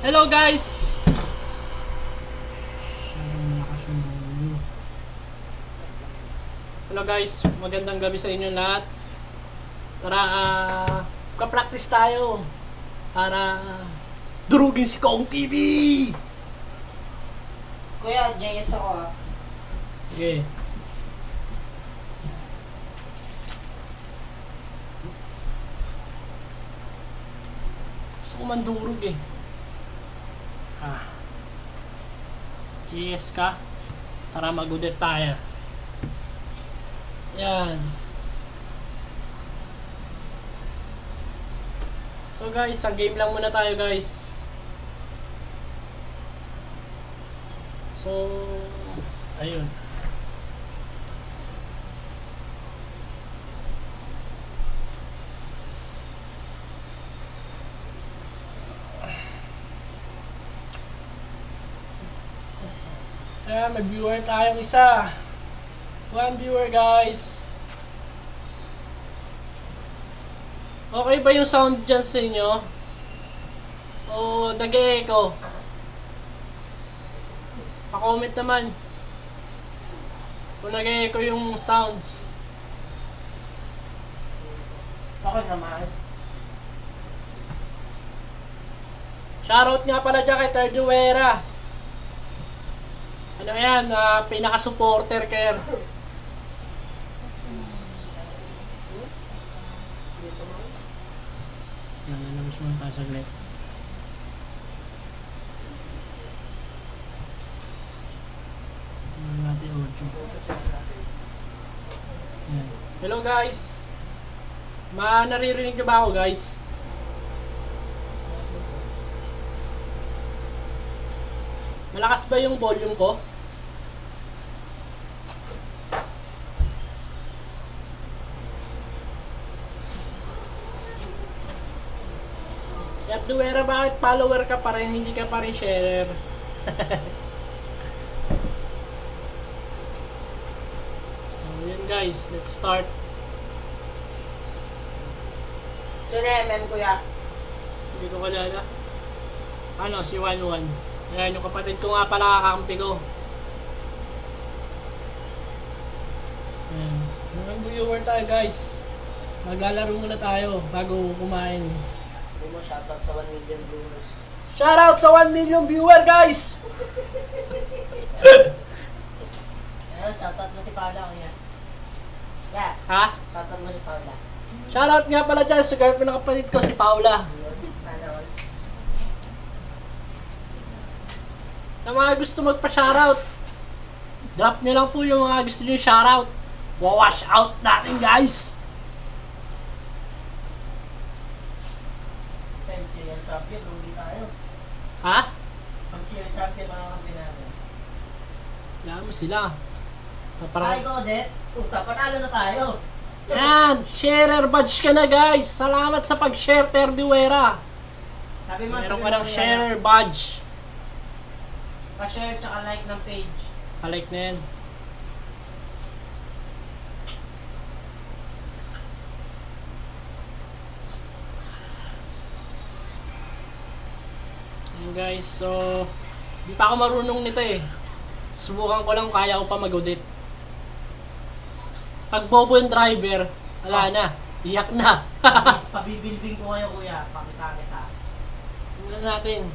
Hello guys! Hello guys, magandang gabi sa inyo lahat. Tara, ka-practice tayo para durugin si Kong TV! Kuya, JS ako ah. Okay. Gusto ko mandurog eh. JS ka? Tara mag-udit tayo. Yan. So guys, sa game lang muna tayo guys. So, ayun. Ayan, may viewer tayong isa. One viewer guys. Okay ba yung sound dyan sa inyo? O nag-e-echo? Pa-comment naman kung nag-e-echo yung sounds. Okay naman. Shoutout nga pala dyan kay Terduera. Ano yan, pinaka-supporter care. Nalabas mo tayo saglit. Tingnan natin audio. Yan. Hello guys! Naririnig niyo ba ako guys? Malakas ba yung volume ko? Terduera, bakit follower ka pa rin? Hindi ka pa rin sharer. So yun guys, let's start. Sino MM kuya? Hindi ko kalala. Ano, si 11. Ayan, yung kapatid ko nga pala kakampi ko. Ayan. Mga viewer tayo guys. Maglalaro muna tayo bago kumain. Hindi mo shoutout sa 1 million viewers. Shoutout sa 1 million viewer guys! Ayun, shoutout mo si Paula kuya. Yeah, Ha? shoutout mo si Paula. Shoutout nga pala dyan sa girlfriend ng kapatid ko, si Paula. Sana all. Sa mga gusto magpa-shoutout, drop nyo lang po yung mga gusto nyo shoutout. Wawash out natin guys! Pag serial champion, lugi tayo. Ha? Pag serial champion, makakampi natin. Kaya mo sila. Ay Paparang... ko, Odette. Puta, panalo na tayo. Yan! Sharer badge ka na guys! Salamat sa pag-share, Terduera! Sabi mo, Meron ka ng sharer badge. Pa-share tsaka like ng page. Like na yan. Ayan guys, so di pa ako marunong nito eh. Subukan ko lang kaya ko pa mag-audit. Pag bobo yung driver, wala na. Iyak na. Pabibilbing ko kayo kuya. Pakita kita. Tingnan natin.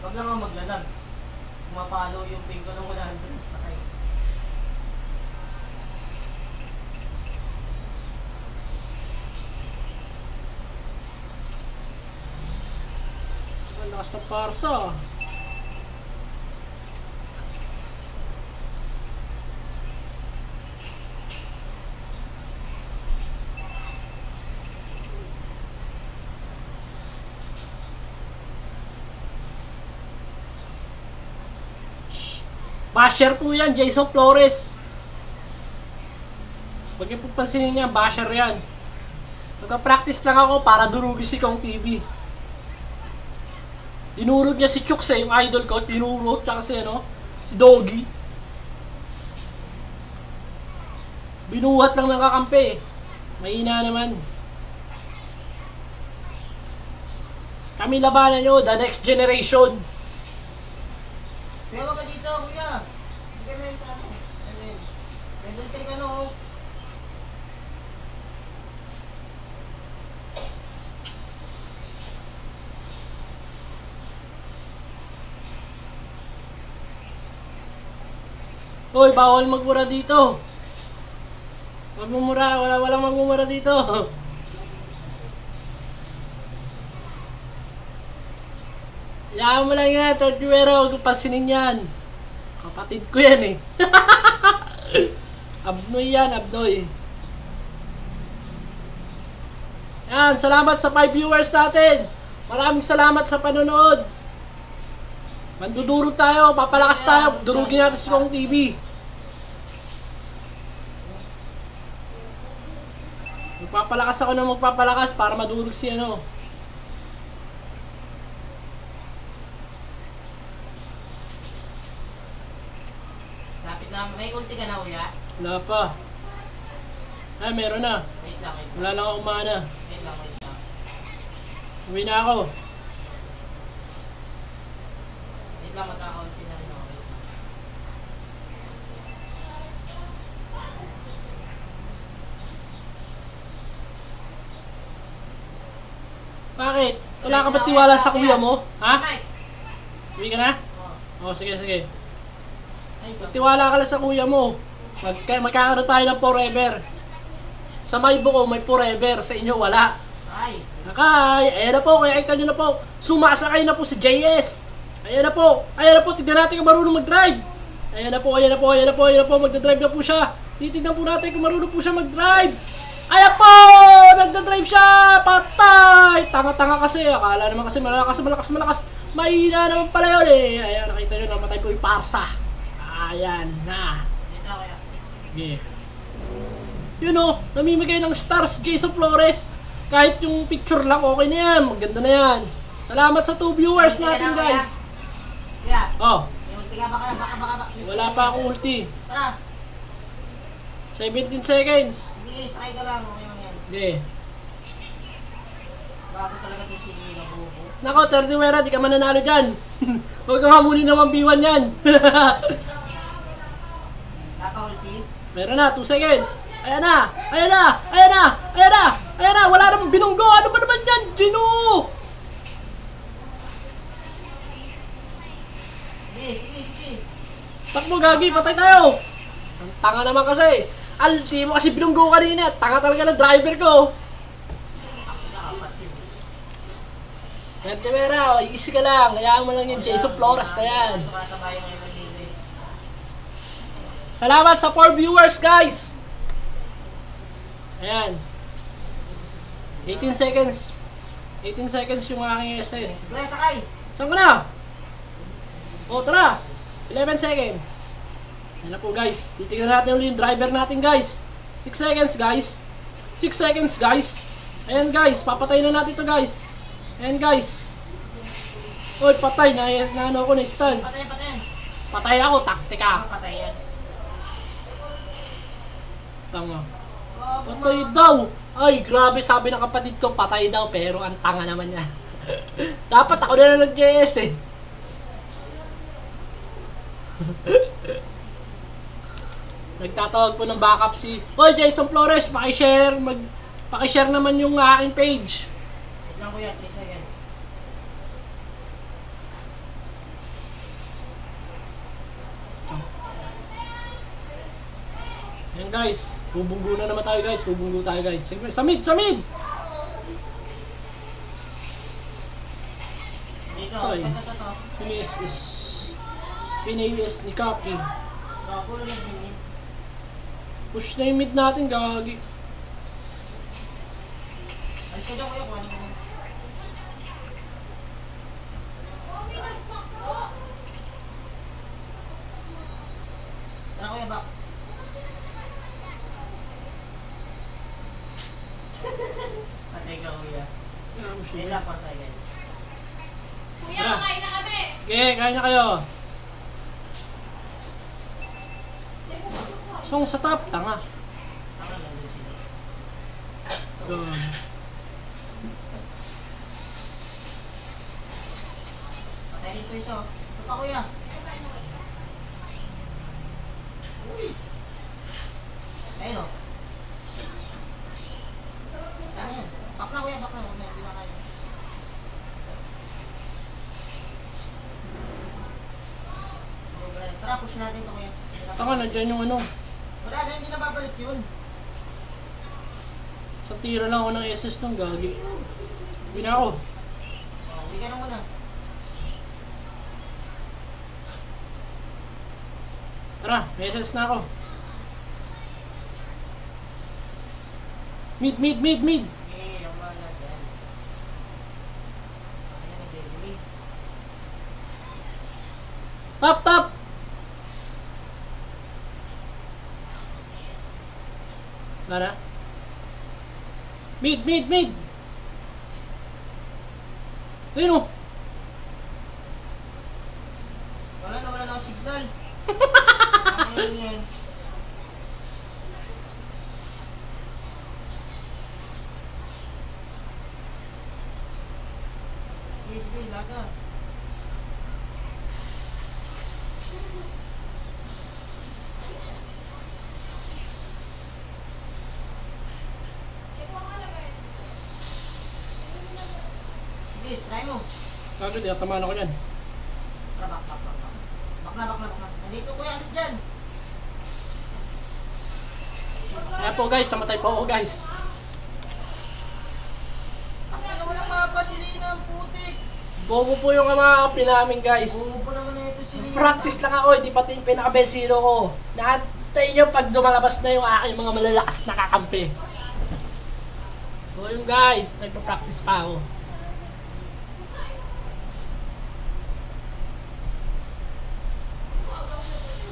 Wag lang ako maglalag. Pumapalo yung ping ko ng 100. Patay. Ang lakas ng parsa. Basher po yan, Jason Flores. Huwag niyo po pansinin niya, basher yan. Nagka-practice lang ako para durugin si Kong TV. Dinurog niya si Chooks yung idol ko. Dinurog, tsaka si si Doggy. Binuhat lang ng kakampi. Mahina naman. Kami labanan nyo, the next generation. Kaya wag ka dito, kuya. Hindi ka may sa ano. Ano yun? May dultry ka no. Hoy, bawal magmura dito. Magmumura, walang magmumura dito. Hayaan mo lang yan, Tortuera, huwag kong pasinin yan. Kapatid ko yan eh. Abnoy yan, Abnoy. Yan, salamat sa 5 viewers natin. Maraming salamat sa panonood. Mandudurog tayo, papalakas tayo, durugin natin si Kong TV. Magpapalakas ako ng magpapalakas para madurog si ano. Lapit na, may ulti ka na, kuya. Wala pa. Ay, meron na. Wait lang, wait lang. Wala lang akong mana. Wait lang, wait lang. Uwi na ako. Wait lang, magkaka-ulti na rin ako. Wait lang. Bakit? Wala ka ba tiwala sa kuya mo? Ha? Mike! Uwi ka na? Oh. Oo, sige, sige. Ay, Magtiwala ka lang sa kuya mo. Magkakaroon tayo ng forever. Sa may buko, may forever. Sa inyo, wala. ay! Nakay! Ayan na po, kaya kita nyo na po. Sumasakay na po si JS. Ayan na po. Ayan na po, tignan natin kung marunong mag-drive. Ayan na po, ayan na po, ayan na po, ayan na po. Magdadrive na po siya. Titignan po natin kung marunong po siya mag-drive. Ayan po! Nagdadrive siya! Patay! Tanga-tanga kasi. Akala naman kasi malakas. Mahina naman pala yun eh. Ayan, nakita nyo, namatay po yung parsa. Ayan na. Dito, kuya. Okay. Yun o, namimigay ng stars Jason Flores. Kahit yung picture lang, okay na yan. Maganda na yan. Salamat sa 2 viewers natin, guys. Kuya, Oh, may ulti ka baka. wala pa akong ulti. Tara! 17 seconds. Sige, sakay ka lang. Okay lang yan. Okay. Bago talaga itong si Nabuko. Nako, Tortuera, di ka mananalo dyan. Huwag ka hamunin ng 1v1 yan. Napa-ulti? Meron na, 2 seconds. Ayan na, ayan na, ayan na, ayan na, ayan na, wala namang binunggo. Ano ba naman yan, Gino? Sige. Takbo, Gagi, patay tayo. Ang tanga naman kasi. Alti mo kasi binunggo kanina. Tanga talaga ng driver ko. Tortuera, easy ka lang. Hayaan mo lang yung Jason Flores na yan. Tumatabayo ngayon ng libre. Salamat sa 4 viewers, guys. Ayan. 18 seconds. 18 seconds yung aking SS. Kuya, sakay! Saan ka na? O, tara. 11 seconds. Ayan na po, guys. Titignan natin ulit yung driver natin, guys. 6 seconds, guys. 6 seconds, guys. Ayan, guys. Papatay na natin to, guys. Ayan, guys. Oy, patay. Na ano ako, na-stun. Patayin. Patay ako, taktika. Patayin. Tanga. Patay daw. Ay, grabe, sabi ng kapatid ko, patay daw, pero ang tanga naman niya. Dapat ako na lang nag-JS eh. Nagtatawag po ng backup si Hoy, Jason Flores, paki-share naman yung aking page. Wait lang, kuya. 3 seconds. Ayan, guys, bubunggo na naman tayo, guys. Bubunggo tayo, guys. Siyempre, sa mid! Dito. Tay. Ito. Piniis ni Kaki. Pulo lang din. Push na yung mid natin, Gagi. Alis ka dyan, kuya. Kuhanin ko. Tara, kuya, back. Patay ka, kuya. Wait lang, 4 seconds. Kuya, Tara. kain na kami! Okay, kain na kayo. Song sa top, tanga. Tama lang din sila. God. dito isa. Ito pa kuya. Uy. Ayun o. Saan yan? Back na kuya, back na. Huwag na, hindi na kayo. Tara, push natin ito kuya. Taka, nandyan yung ano. Wala na, hindi na babalik yun. Sa tira lang ako ng SS ng gagi. Uwi na ako. Uwi ka na muna. Tara, may SS na ako. Mid. Okay, ang mga dyan. Ayan, nag-delivery. Top! Tara. Mid! Ayun o. Wala na ako signal. Ayun yan. Sige, laga. Sige, try mo. Gagi, di atamaan ako yan. Tara, back. Back na. Nandito kuya, alis dyan. Ayan po guys, namatay po ako guys. Ang ina, walang mapa si Lina, ang putik. Bobo po yung mga kapi namin guys. Buo po naman na ito si Lina. Practice lang ako, hindi pati yung pinaka-best zero ko. Nakantay nyo pag dumalabas na yung aking mga malalakas na kakampi. So yun guys, nagpa-practice pa ako.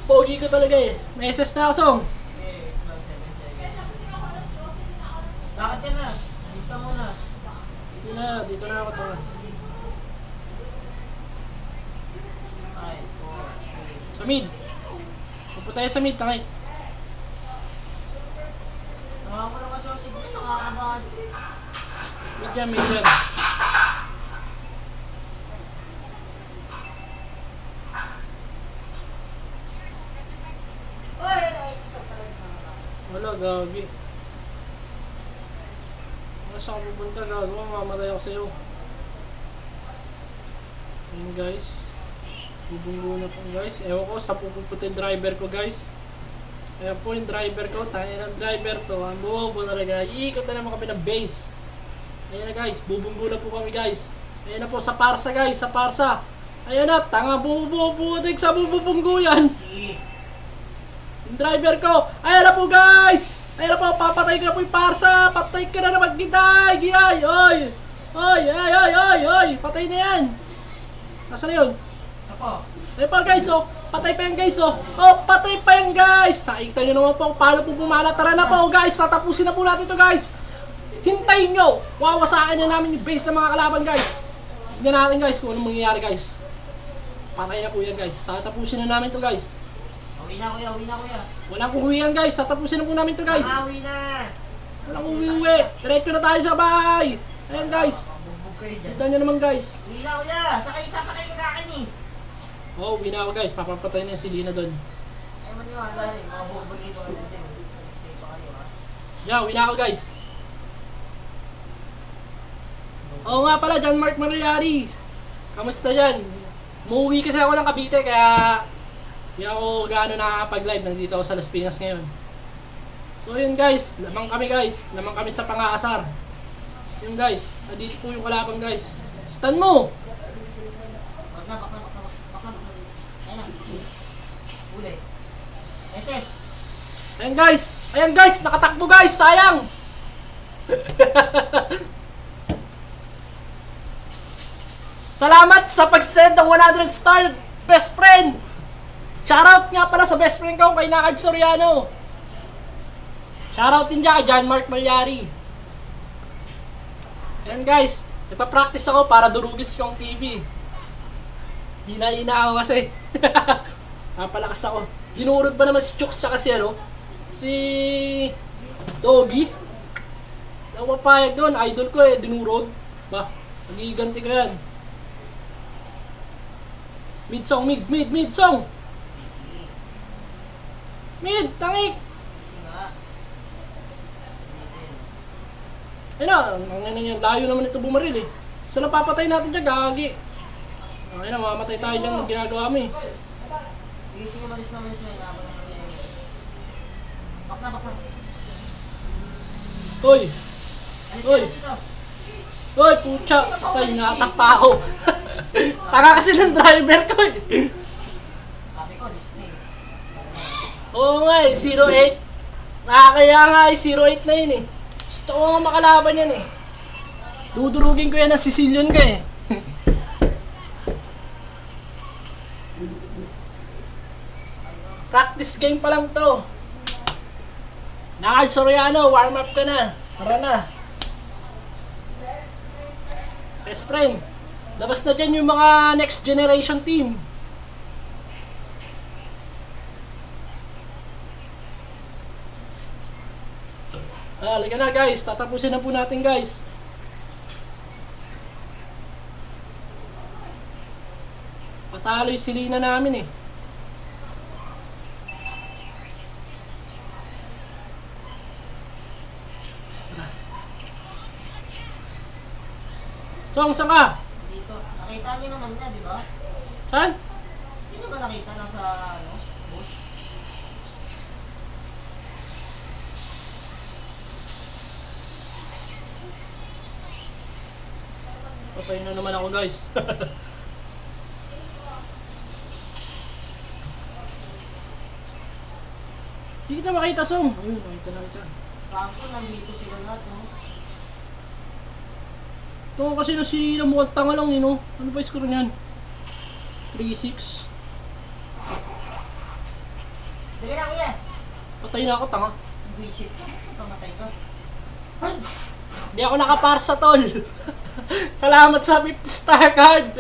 Pogi ko talaga eh. May SS na ako, Song. Lakad ka na. Dito muna. Dito na ako. Tara. Ay, 4, 3. Sa mid. Pupunta tayo sa mid, tangay. Nakaka na kasi ako signal, nakakabahad. Mid yan. Ay, naisisap talaga nakakabahad. Wala, gagi. Saan ako pupunta, gago? Mamatay ako sa'yo. Ayun guys. Bubunggo na po guys. Ewan ko, saan pupunta yung driver ko guys. Ayan po yung driver ko. Tayo ng driver to. Ang bobo talaga. Iikot na naman kami ng base. Ayan na guys. Bubunggo na po kami guys. Ayan na po sa Parsa guys. Sa Parsa. Ayan na. Tanga bububutik sa bubunggo yan. Yung driver ko. Ayan na po guys. Ayan na po. Papatay ko na po yung Parsa. Patay ka na naman. Gitay. Giyay. Oy. Patay na yan. Nasaan na yun? Ako. Ayan pa guys, oh. Patay pa yan guys, oh. Oh, patay pa yan guys. Nakikita nyo naman po paano po bumala. Tara na po guys. Tatapusin na po natin ito guys. Hintayin nyo. Wawasakin na namin yung base ng mga kalaban guys. Tignan natin guys kung anong mangyayari guys. Patay na po yan guys. Tatapusin na namin ito guys. Uwi na kuya. Walang uwihan guys. Tatapusin na po namin ito guys. Uwi na. Walang uwi. Diretso na tayo sa bahay. Ayan guys. Mabubog kayo dyan. Tignan nyo naman guys. Uwi na kuya. Sasakay ka sa akin eh. Oh, uwi na ako guys. Papapatay na si Lina doon. Ay maniwala rin. Mabubog ito kayo dyan. Stay pa kayo ha. Yeah, uwi na ako guys. Oo nga pala, John Mark Mariari. Kamusta yan? Muuwi kasi ako ng Cavite kaya hindi ako gaano nakakapag-live. Nandito ako sa Las Piñas ngayon. So yun guys, lamang kami guys. Lamang kami sa pangaasar. Yun guys, nandito po yung kalaban guys. Stand mo! Bak na. Ayun na. Uli. SS. Ayan guys, nakatakbo guys, sayang! Salamat sa pag-send ng 100 star, best friend! Shoutout nga pala sa best friend ko kay Nakag Soriano. Shoutout din dyan kay John Mark Malyari. Ayan guys, nagpa-practice ako para durugis yung TV. Hina-hina ako kasi. Napalakas ako. Dinurog pa naman si Chooks siya kasi ano, si Doggy. Hindi ako papayag doon, idol ko eh, dinurog. Ba, magiganti ko yan. Mid song, mid song. Easy. Mid, tangik. Easy nga. Ayun na, layo naman ito bumaril eh. Isa na papatay natin dyan, gagi. Ayun na, mamamatay tayo dyan ng ginagawa mo eh. Sige, sige, malis na. Inabot naman niya. Bak na. Hoy, Alis Uy. ka dito. hoy, putya. Patay, natak pa ako. Taka kasi ng driver ko eh. Sabi ko, alis na eh. Oo nga eh, 08. Kaya nga eh, 08 na yun eh. Gusto ko nga makalaban yan eh. Dudurugin ko yan ng Sicilian ka eh. Practice game pa lang to. Nakard Soriano, warm up ka na. Tara na. Best friend, labas na dyan yung mga next generation team. Halika na guys, tatapusin na po natin guys. Patalo yung silina namin eh. Song, saan ka? Dito. Nakita niyo naman niya, di ba? Saan? Hindi niyo ba nakita nasa, bush? Patay na naman ako guys. Hindi kita makita, Song. Ayun, makita na kita. Kako, nandito sila lahat, no? Ito kasi na si mukhang tanga lang yun, no? Ano ba yung score niyan? 3-6. Dali na, kuya! Patay na ako, tanga. Visit ka, pamatay ka. Hindi ako nakaparsa, tol. Salamat sa 50 star card.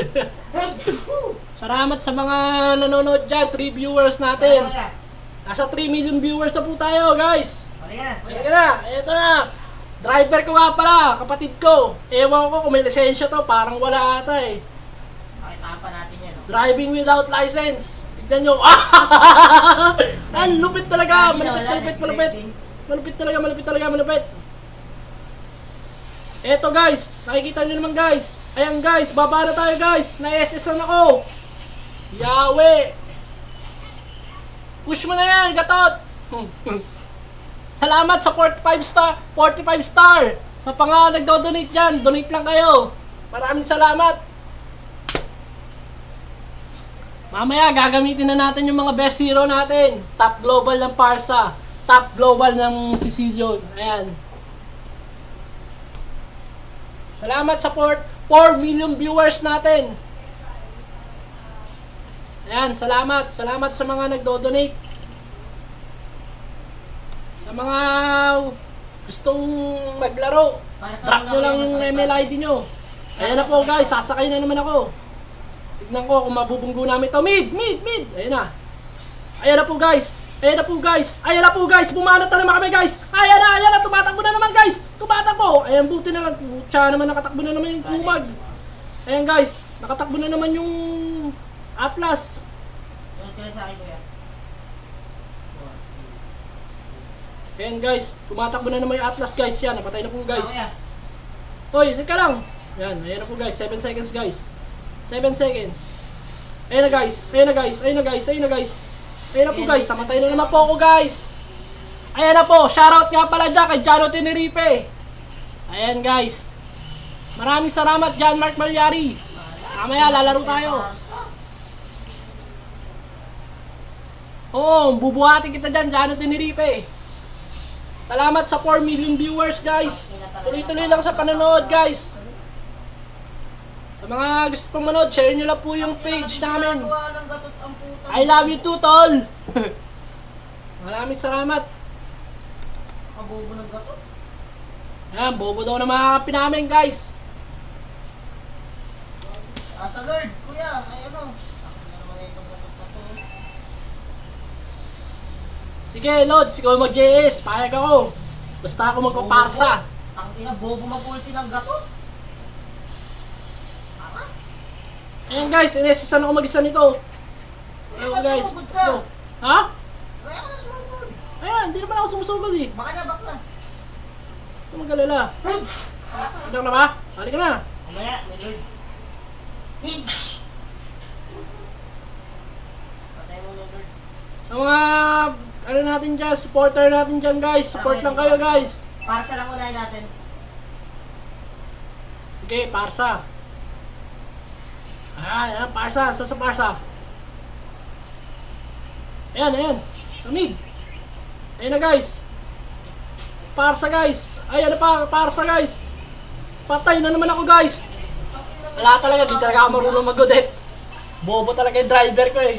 Salamat sa mga nanonood dyan, 3 viewers natin. Kuya, Nasa 3 million viewers na po tayo, guys. balik na. Halika na, eto na. Driver ko nga pala, kapatid ko. Ewan ko kung may lisensya to, parang wala ata eh. Pakitaan pa natin yan, no? Driving without license. Tignan nyo. Ang lupit talaga. Malupit talaga. Eto guys, nakikita nyo naman guys. Ayan guys, baba na tayo guys. Na-SS na ako. Yawe. Push mo na yan, gatot. Salamat sa 45 star. Sa pang nagdo-donate dyan, donate lang kayo. Maraming salamat. Mamaya gagamitin na natin yung mga best hero natin. Top global ng Parsa, top global ng Sicilian. Ayan. Salamat sa 4 million viewers natin. Ayan, salamat. Salamat sa mga nagdo-donate. Sa mga gustong maglaro, drop nyo lang yung ML ID nyo. Ayan na po guys, sasakay na naman ako. Tignan ko kung mabubunggo namin ito. Mid! Ayan na. Ayan na po guys. Bumanat na naman kami guys. Ayan na. Tumatakbo na naman guys. Ayan, buti na lang. Butya naman, nakatakbo na naman yung kumag. Ayan guys, nakatakbo na naman yung Atlas. Sunod ka na sa akin, kuya. Ayan guys, tumatakbo na naman yung Atlas guys. Yan, napatay na po guys. Kuya. Hoy, sit ka lang. Yan, ayan na po guys. 7 seconds guys. 7 seconds. Ayan na guys. Ayan na po guys. Namatay na naman po ako guys. Ayan na po. Shoutout nga pala dyan kay Jano Tenerife. Ayan guys. Maraming salamat John Mark Malyari. Mamaya lalaro tayo. Oo, bubuhatin kita dyan, Jano Tenerife. Salamat sa 4 million viewers guys. Tuloy-tuloy lang sa panonood guys. Sa mga gusto pang manood, share nyo lang po yung page namin. Ginagawa ng gatot ang puto. I love you too, tol. Maraming salamat. Kabobo ng gatot. Ayan, bobo daw na mga kapi namin guys. Sa Lord, kuya. Ay ano. Ako na naman itong gatot na to. Sige, Lods, ikaw mag-JS. Payag ako. Basta ako magpaparsa. Ang ina, bobo mag-ulti ng gatot. Ayan guys, inesisan ako mag-isa nito. Ayan guys. sumugod ka? Ito. Ha? Kaya ka na sumugod. Ayan, hindi naman ako sumusugod eh. Baka na, bak na. Ito mag-alala. Hey! Handa ka na ba? Hali ka na. Mamaya, may Lord. Hits! Patay mo ng Lord. Sa mga, ano natin dyan, supporter natin dyan guys. Support lang kayo guys. Para sa lang unahin natin. Sige, Parsa. Ayan, Parsa. Sa Parsa. Ayan, ayan. Sa mid. Ayan na guys. Parsa guys. Ayan na pa, Parsa guys. Patay na naman ako guys. Wala talaga, di talaga ako marunong mag-godit. Bobo talaga yung driver ko eh.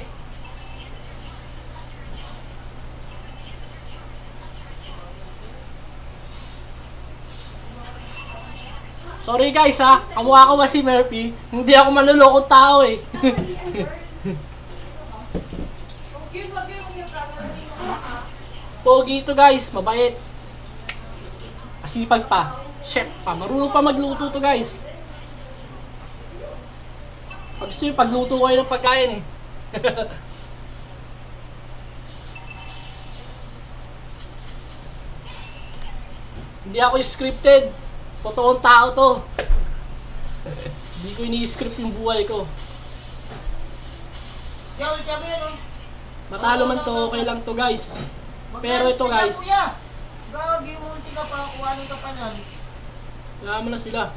Sorry guys ha, kamukha ko ba si Murphy? Hindi ako manlulokong tao eh. Pogi ito guys, mabait. Masipag pa. Chef pa, marunong pa magluto to guys. Pag gusto yung pagluto kayo ng pagkain eh. Hindi ako scripted. Totoong tao to. Hindi ko ini-script yung buhay ko. Yaw, tiyan mo yan, oh. Matalo man to, okay lang to guys. Pero ito Mag-resist guys, na, kuya. Gagi mo, munti ka pa, kuhanin ka pa niyan. kaya mo na sila.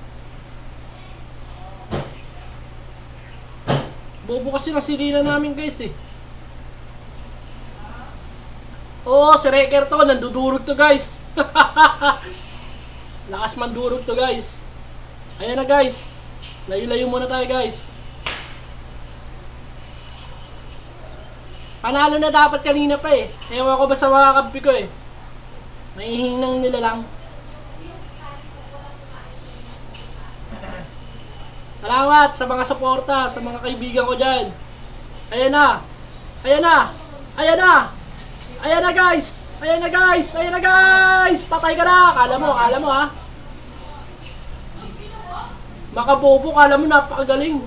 Bobo kasi ng sirina namin guys eh. Oo, si Wrecker to, nandudurog to guys. Lakas mandurog to guys. Ayan na guys. Layo-layo muna tayo guys. Panalo na dapat kanina pa eh. Ewan ko ba sa mga kampi ko eh. Maihinang nila lang. Salamat sa mga suporta, sa mga kaibigan ko dyan. Ayan na. Ayan na. Ayan na. Ayan na guys. Ayan na guys. Ayan na guys. Patay ka na. Kala mo ha. Makabobo, kala mo napakagaling.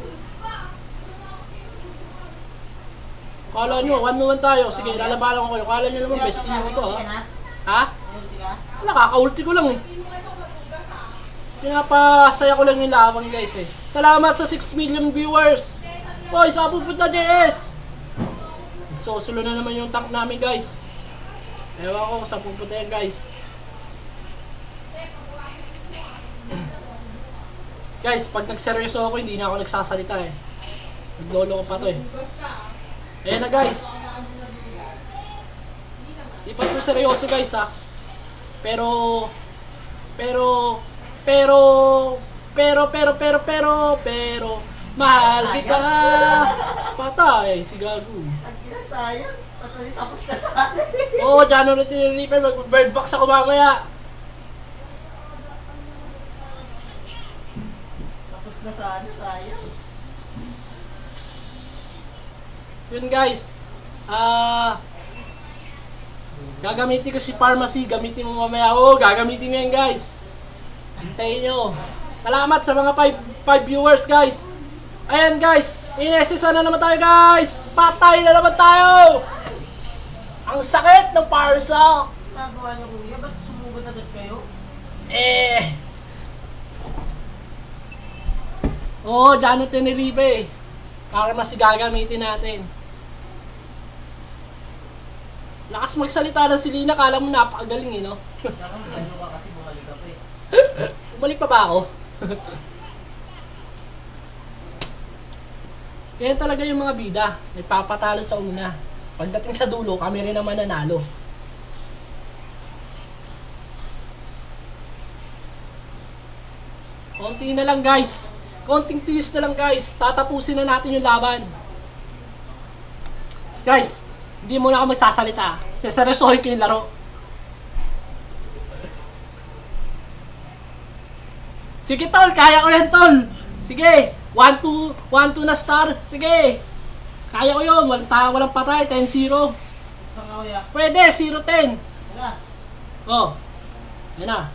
Kala nyo, 1-1 tayo. Sige, lalabanan ko kayo. Kala nyo naman, best team ko to ha. Ha? Munti ka. Wala, kaka-ulti ko lang eh. Pinapasaya ko lang yung laban guys eh. Salamat sa 6 million viewers. Boy, saan pupunta JS? Susulo na naman yung tank namin guys. Ewan ko kung saan pupunta yan guys. Guys, pag nagseryoso ako, hindi na ako nagsasalita eh. Naglolo ko pa to eh. Ayan na guys. Di pa ito seryoso guys ha. Pero mahal kita. Patay si Gago. Ang kinasayang. Patay, tapos na sana. Oo, January Reaper, mag-bird box ako mamaya. Tapos na sana, sayang. Yun guys. Gagamitin ko si Pharmacy. Gamitin mo mamaya. Oo, gagamitin mo yan guys. Hintayin nyo. Salamat sa mga 5 viewers guys. Ayan guys. Inesisa na naman tayo guys. Patay na naman tayo. Ang sakit ng Parsa. Nagawa niyo kuya, ba't sumugod agad kayo? Oo, Jano Tenerife. Para mas gagamitin natin. Lakas magsalita ng Selena, kala mo napakagaling eh, no? Saka ano ka kasi bumalik ka pa eh. Bumalik pa ba ako? Yan talaga yung mga bida. May papatalo sa una. Pagdating sa dulo, kami rin naman nanalo. Konti na lang guys. Konting tiis na lang guys. Tatapusin na natin yung laban. Guys, hindi muna ako magsasalita. Seseryosohin ko yung laro. Sige tol, kaya ko yan tol. Sige, 1-2 na star. Sige. Kaya ko yun, walang patay, 10-0. Saan ka kuya? Pwede, 0-10. Sila. Oh, yan na.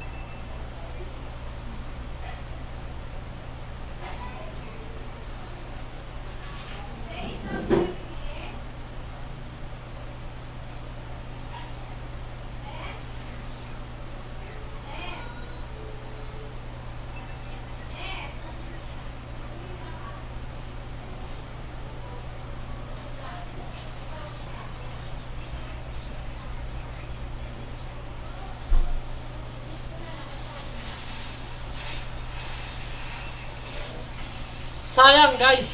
Sayang guys.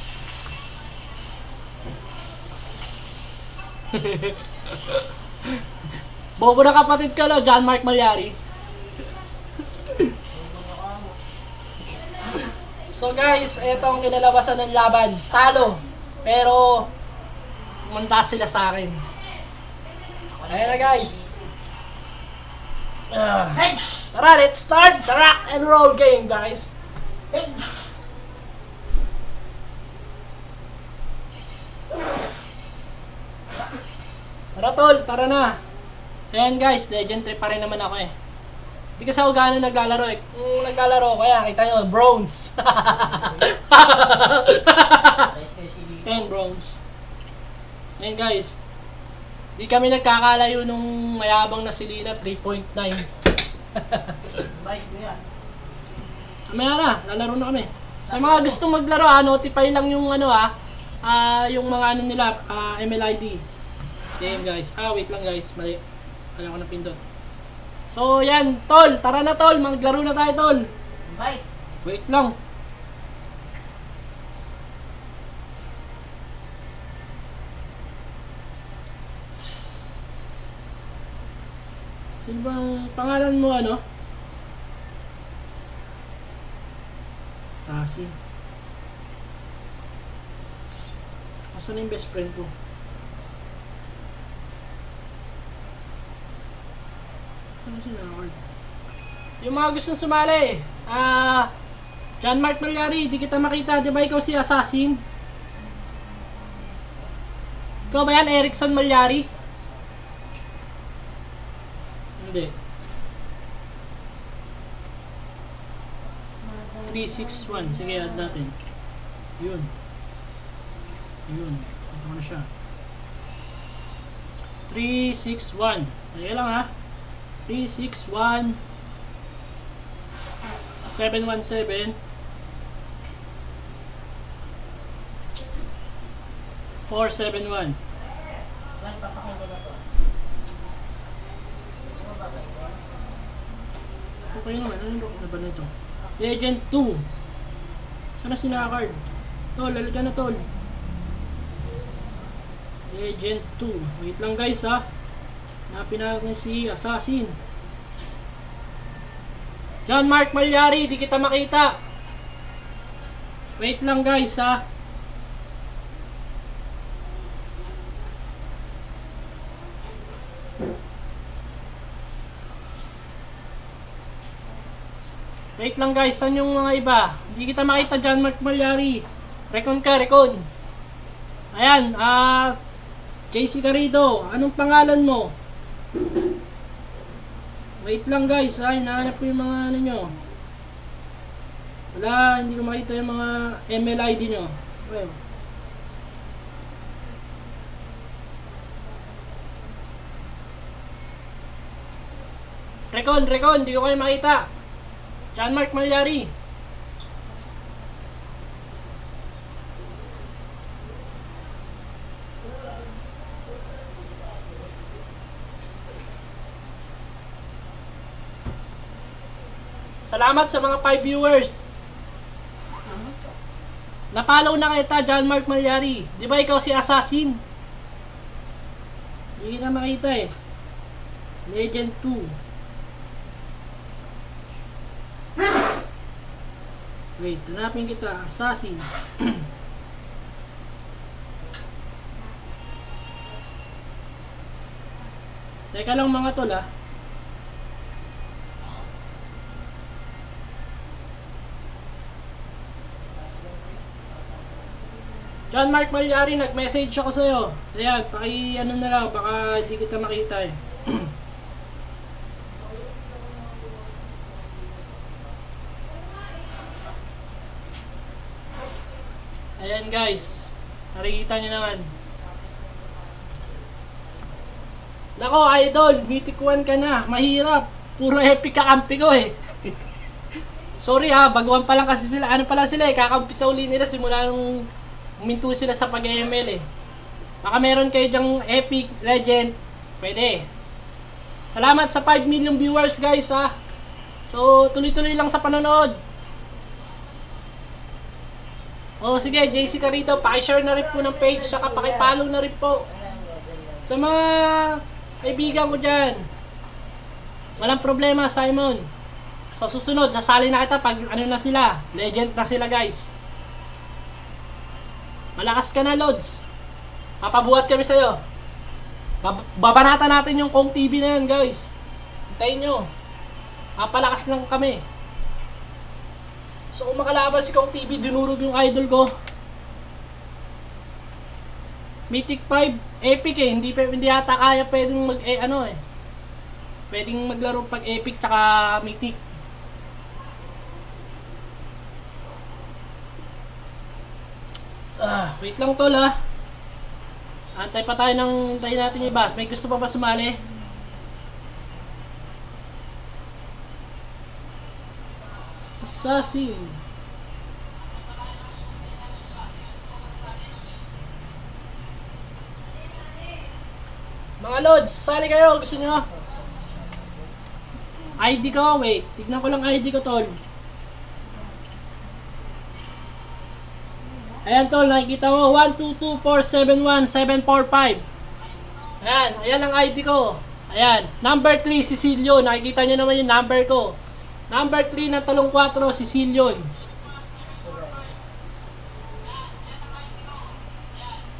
Bobo na kapatid ka lang, John Mark Malyari. So guys, ito ang kinalabasan ng laban. Talo. Pero, manta sila sa akin. Ayan na guys. Tara, let's start the rock and roll game guys. Tara tol, tara na. Ayan guys, legend 3 pa rin naman ako eh. Hindi kasi ako gaano naglalaro eh. Kung naglalaro, kaya kita nyo, bronze. 10 bronze. Ayan guys. Di kami nagkakalayo nung mayabang na si Lina, 3.9. Bye, kuya. Mamaya na, lalaro na kami. Sa mga gustong maglaro, notify lang yung yung mga nila, MLID. Game guys. Wait lang guys, mali. Wala ko na pindot. So yan, tol, tara na tol, maglaro na tayo tol. Bye. Wait lang. Sino bang pangalan mo Sassy. Asan yung best friend ko? Saan si Nakard? Yung mga gustong sumali, John Mark Malyari, di kita makita, di ba ikaw si Assassin? Ikaw ba yan, Erickson Malyari? Hindi. 361, sige add natin. Yun. Ito ko na siya. 361. Sige lang ha. 361 717 471. Saan papakita na to? Okay naman, ano ba nito? Legend 2. Sana si Nakard? Tol, halika na tol. Legend 2. Wait lang guys ha. Hanapin natin si Assassin. John Mark Malyari, di kita makita. Wait lang guys ha. Wait lang guys, saan yung mga iba? Hindi kita makita, John Mark Malyari. Recon ka, recon. Ayan, JC Carrido, anong pangalan mo? Wait lang guys, hinahanap ko yung mga nyo. Wala, hindi ko makita yung mga MLID nyo. Sige. Recon, hindi ko kayo makita. John Mark Malyari. Salamat sa mga 5 viewers. Napalaw na kita, John Mark Malyari. Di ba ikaw si Assassin? Hindi na makita eh. Legend 2. Wait, hanapin kita. Assassin. Teka lang mga tol ha. John Mark Malyari, nag-message ako sa'yo. Ayan, ano na lang, baka hindi kita makita eh. Ayan guys, nakikita nyo naman. Nako idol, mythic 1 ka na, mahirap. Puro epic kakampi ko eh. Sorry ha, baguhan pa lang kasi sila. Ano pala sila eh, kakampi sa uli nila simula nung uminto sila sa pag-ML eh. Baka meron kayo dyang epic, legend, pwede. Salamat sa 5 million viewers guys ha. So tuloy-tuloy lang sa panonood. O sige, JC Carito, pakishare na rin po ng page, saka pakipollow na rin po. Sa mga kaibigan ko dyan, walang problema, Simon. Sa susunod, sasali na kita pag ano na sila, legend na sila guys. Malakas ka na, Lods. Papabuhat kami sa'yo. Babanatan natin yung Kong TV na yan, guys. Hintayin nyo. Papalakas lang kami. So kung makalaban si Kong TV, dinurog yung idol ko. Mythic 5, epic eh. Hindi yata kaya pwedeng pwedeng maglaro pag epic tsaka mythic. Wait lang tol ha. Antay pa tayo hintayin natin yung boss. May gusto pa sumali? Assassin. Mga Lods, sali kayo. Gusto nyo? ID ko, wait. Tignan ko lang ID ko tol. Ayan tol, nakikita mo 122471745. Ayan ang ID ko. Ayan, number 3 Sicilion. Nakikita nyo naman yung number ko. Number 3 ng talong 4 Sicilion.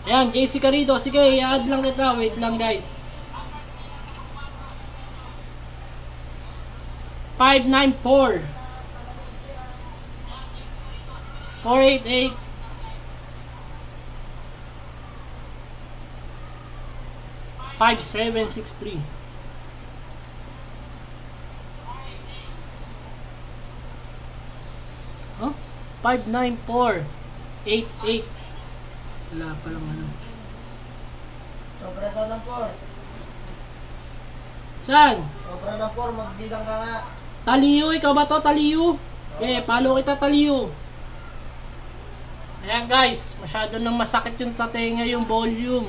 Ayan, JC Carito. Sige, i-add lang kita. Wait lang guys. 594 488 5763. Oh? 59488. Wala pa lang ano. Sobra daw ng 4. Saan? Sobra ng 4, magbilang ka nga. Taliyo, ikaw ba to? Taliyo? Follow kita Taliyo. Ayan guys, masyado nang masakit yung sa tenga yung volume.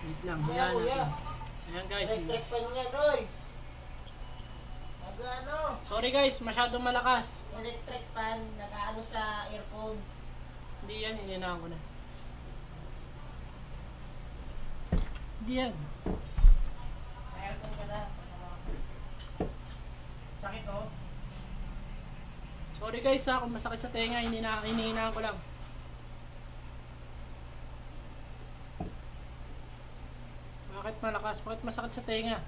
Wait lang, ayan natin. Ayan guys. Electric fan niya, Roy. Nag-ano? Sorry guys, masyadong malakas. Electric fan, nag-ano sa earphone. Hindi yan, hininahan ko na. Hindi yan. Aircon ka na. Sakit oh. Sorry guys ha, kung masakit sa tenga, hinihinahan ko lang. Bakit malakas? Bakit masakit sa tenga?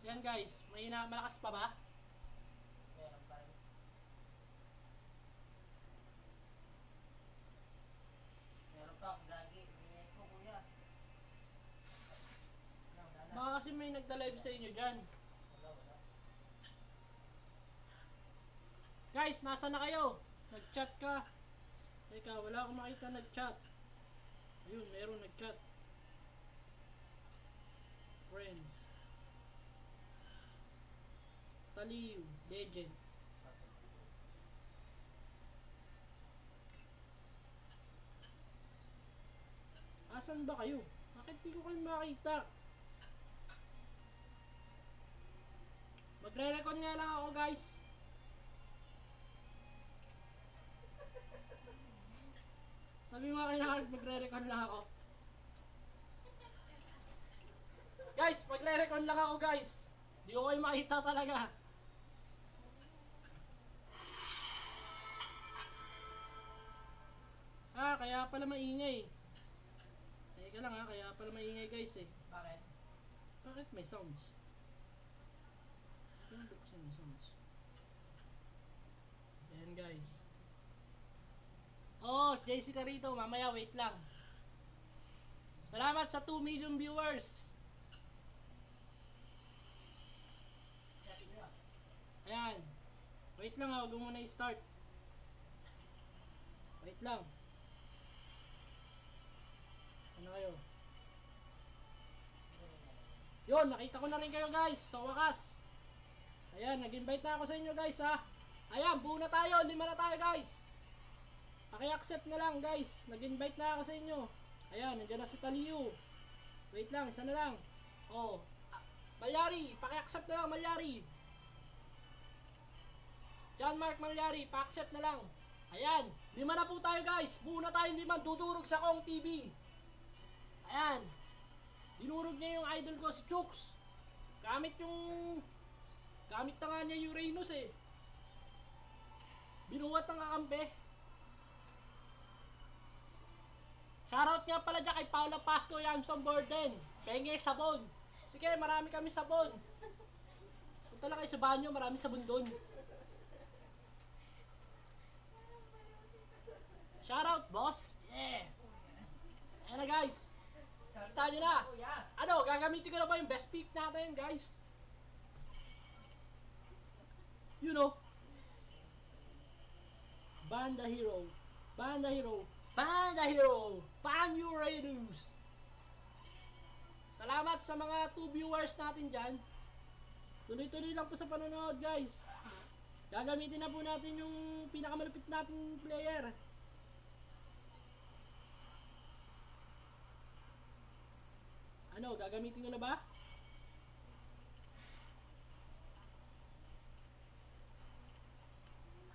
Yan guys, malakas pa ba? Meron pa rin. Meron pa, lagi. Bigay ko, kuya. Baka kasi may nagda-live sa inyo dyan. Guys, nasa na kayo? Nag-chat ka? Teka, wala akong makita nag-chat. Ayun, meron nag-chat. Friends. Taliw, legend. Asan ba kayo? Bakit di ko kayo makita? Magre-recon nga lang ako guys. Sabi mo kayo na magre-recon lang ako. Guys, magre-recon lang ako guys. Di ko kayo makita talaga. Kaya pala maingay. Teka lang kaya pala maingay guys eh. Bakit? Bakit may sounds? Yung buksan yung sounds. Ayan guys. Oh, JC Carito, mamaya wait lang. Salamat sa 2 million viewers. Ayan. Wait lang huwag mo muna i-start. Wait lang. Sana kayo? Yun, nakita ko na rin kayo guys, sa wakas. Ayan, nag-invite na ako sa inyo guys ha. Ayan, buo na tayo, 5 na tayo guys. Paki-accept na lang guys. Nag-invite na ako sa inyo. Ayan, nandiyan na si Taliu. Wait lang, isa na lang. Oh. Malyari, paki-accept na lang Malyari. John Mark Malyari, pa-accept na lang. Ayan, 5 na po tayo guys. Buo na tayong 5, dudurog sa Kong TV. Ayan. Dinurog niya yung idol ko si Chooks. Gamit na nga niya Uranus eh. Binuhat ng kakampi. Shoutout nga pala dyan kay Paula Pasco, Yamson Borden. Penge sabon. Sige, marami kami sabon. Punta lang kayo sa banyo, marami sabon doon. Shoutout, boss! Yeah! Ayan na guys! Kita nyo na! Ano, gagamitin ko na ba yung best pick natin guys? You know. Banda Hero! Banda Hero! Banda Hero! Pan-Uranus! Salamat sa mga 2 viewers natin dyan. Tuloy-tuloy lang po sa panonood guys. Gagamitin na po natin yung pinakamalupit nating player. Ano, gagamitin ko na ba?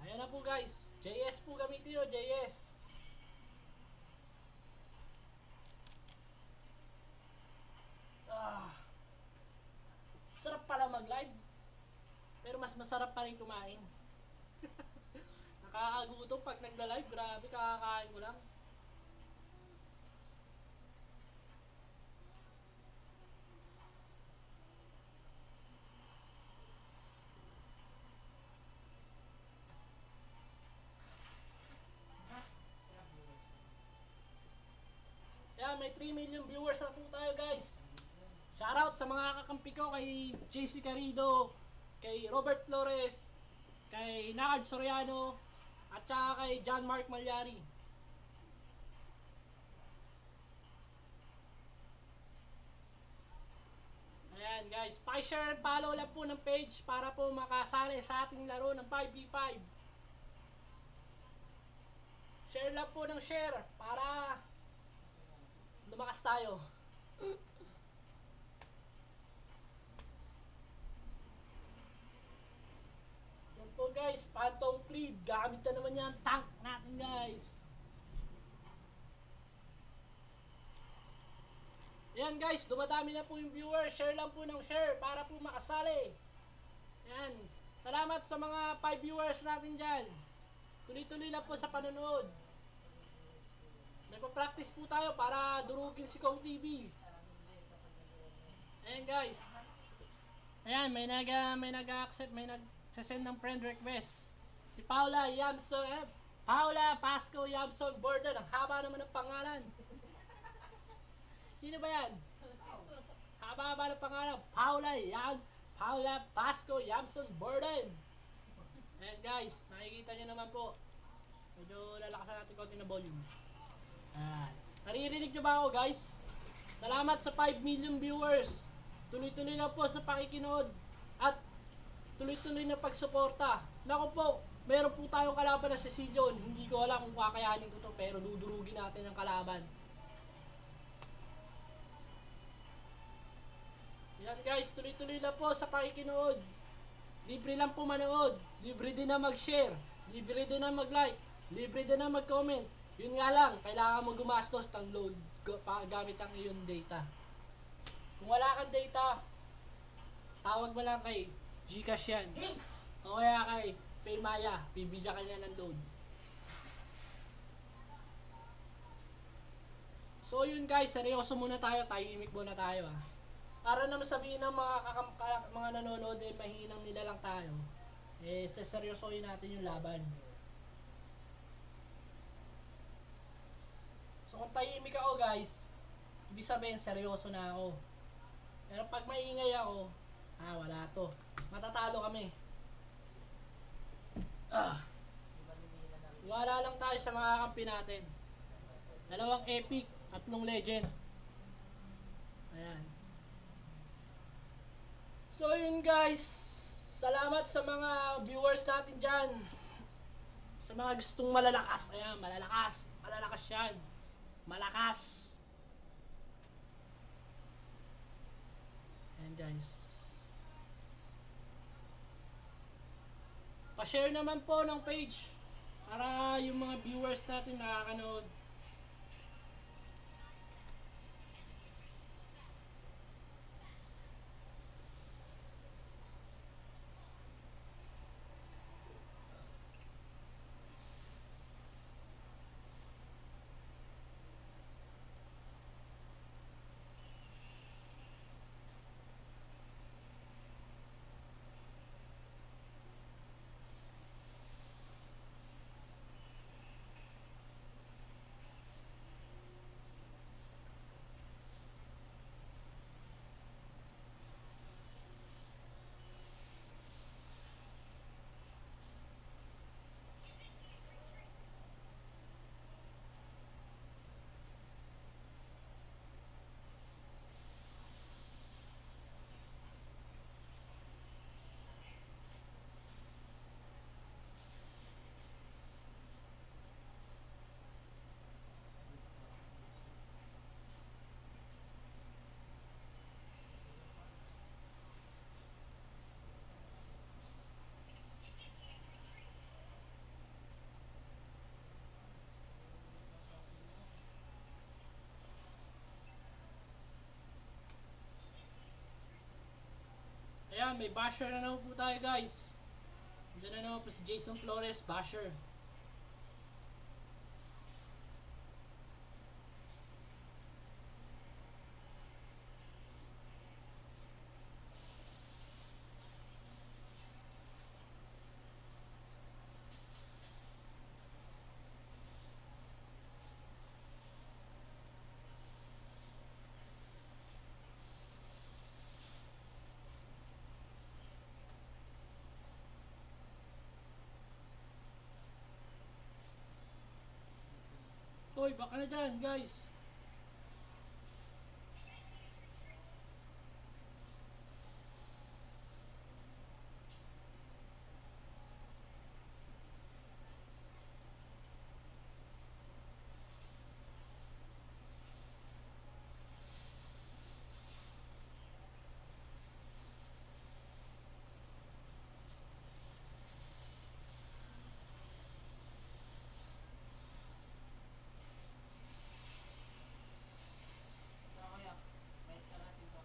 Ayan na po guys. JS po gamitin nyo, JS. Sarap pala mag-live. Pero mas masarap pa rin kumain. Nakakagutom pag nagla-live. Grabe, kakakain ko lang. Yan, may 3 million viewers na po tayo guys. Shoutout sa mga kakampi ko kay JC Carrido, kay Robert Flores, kay Nard Soriano, at saka kay John Mark Malyari. Ayan guys, pa-share and follow lang po ng page para po makasali sa ating laro ng 5v5. Share lang po ng share para lumakas tayo. Yan po guys, Phantom Creed. Gamit na naman yan tank natin guys. Yan guys, dumadami na po yung viewers. Share lang po ng share para po makasali. Yan. Salamat sa mga 5 viewers natin dyan. Tuloy-tuloy lang po sa panonood. Nagpa-practice po tayo para durugin si Kong TV. Ayan guys. Ayan, may nag-accept, may nag-send ng friend request. Si Paula Yamson, Paula Pasco Yamson Borden. Ang haba naman ng pangalan. Sino ba yan? Haba-haba ng pangalan. Paula Pasco Yamson Borden. Ayan guys, nakikita nyo naman po. Medyo lalakasan natin konti na volume. Naririnig nyo ba ako guys? Salamat sa 5 million viewers. Tuloy-tuloy lang po sa pakikinood at tuloy-tuloy na pagsuporta. Naku po, meron po tayong kalaban na Cecilion. Hindi ko alam kung kakayanin ko to pero dudurugin natin ang kalaban. Yan guys, tuloy-tuloy lang po sa pakikinood. Libre lang po manood. Libre din na mag-share. Libre din na mag-like. Libre din na mag-comment. Yun nga lang, kailangan mo gumastos ng load gamit ang iyong data. Kung wala kang data, tawag mo lang kay Gcash yan. O kaya kay Paymaya, bibigyan ka niya ng load. So yun guys, seryoso muna tayo, tahimik muna tayo ah. Para naman sabihin ng mga nanonood eh, mahinang nila lang tayo. Eh, seryosohin natin yung laban. So kung tahimik ako guys, ibig sabihin seryoso na ako. Pero pag maingay ako, wala to. Matatalo kami. Wala lang tayo sa mga kampi natin. 2 epic, 3 legend. Ayan. So yun guys, salamat sa mga viewers natin dyan. Sa mga gustong malalakas, ayan, malalakas. Malalakas yan. Malakas. Ayan guys. Pa-share naman po ng page para yung mga viewers natin nakakanood. Ayan, may basher na naman po tayo guys. Diyan na naman po si Jason Flores, basher. Hoy, baka na dyan guys. Kuya, kahit ka natin to.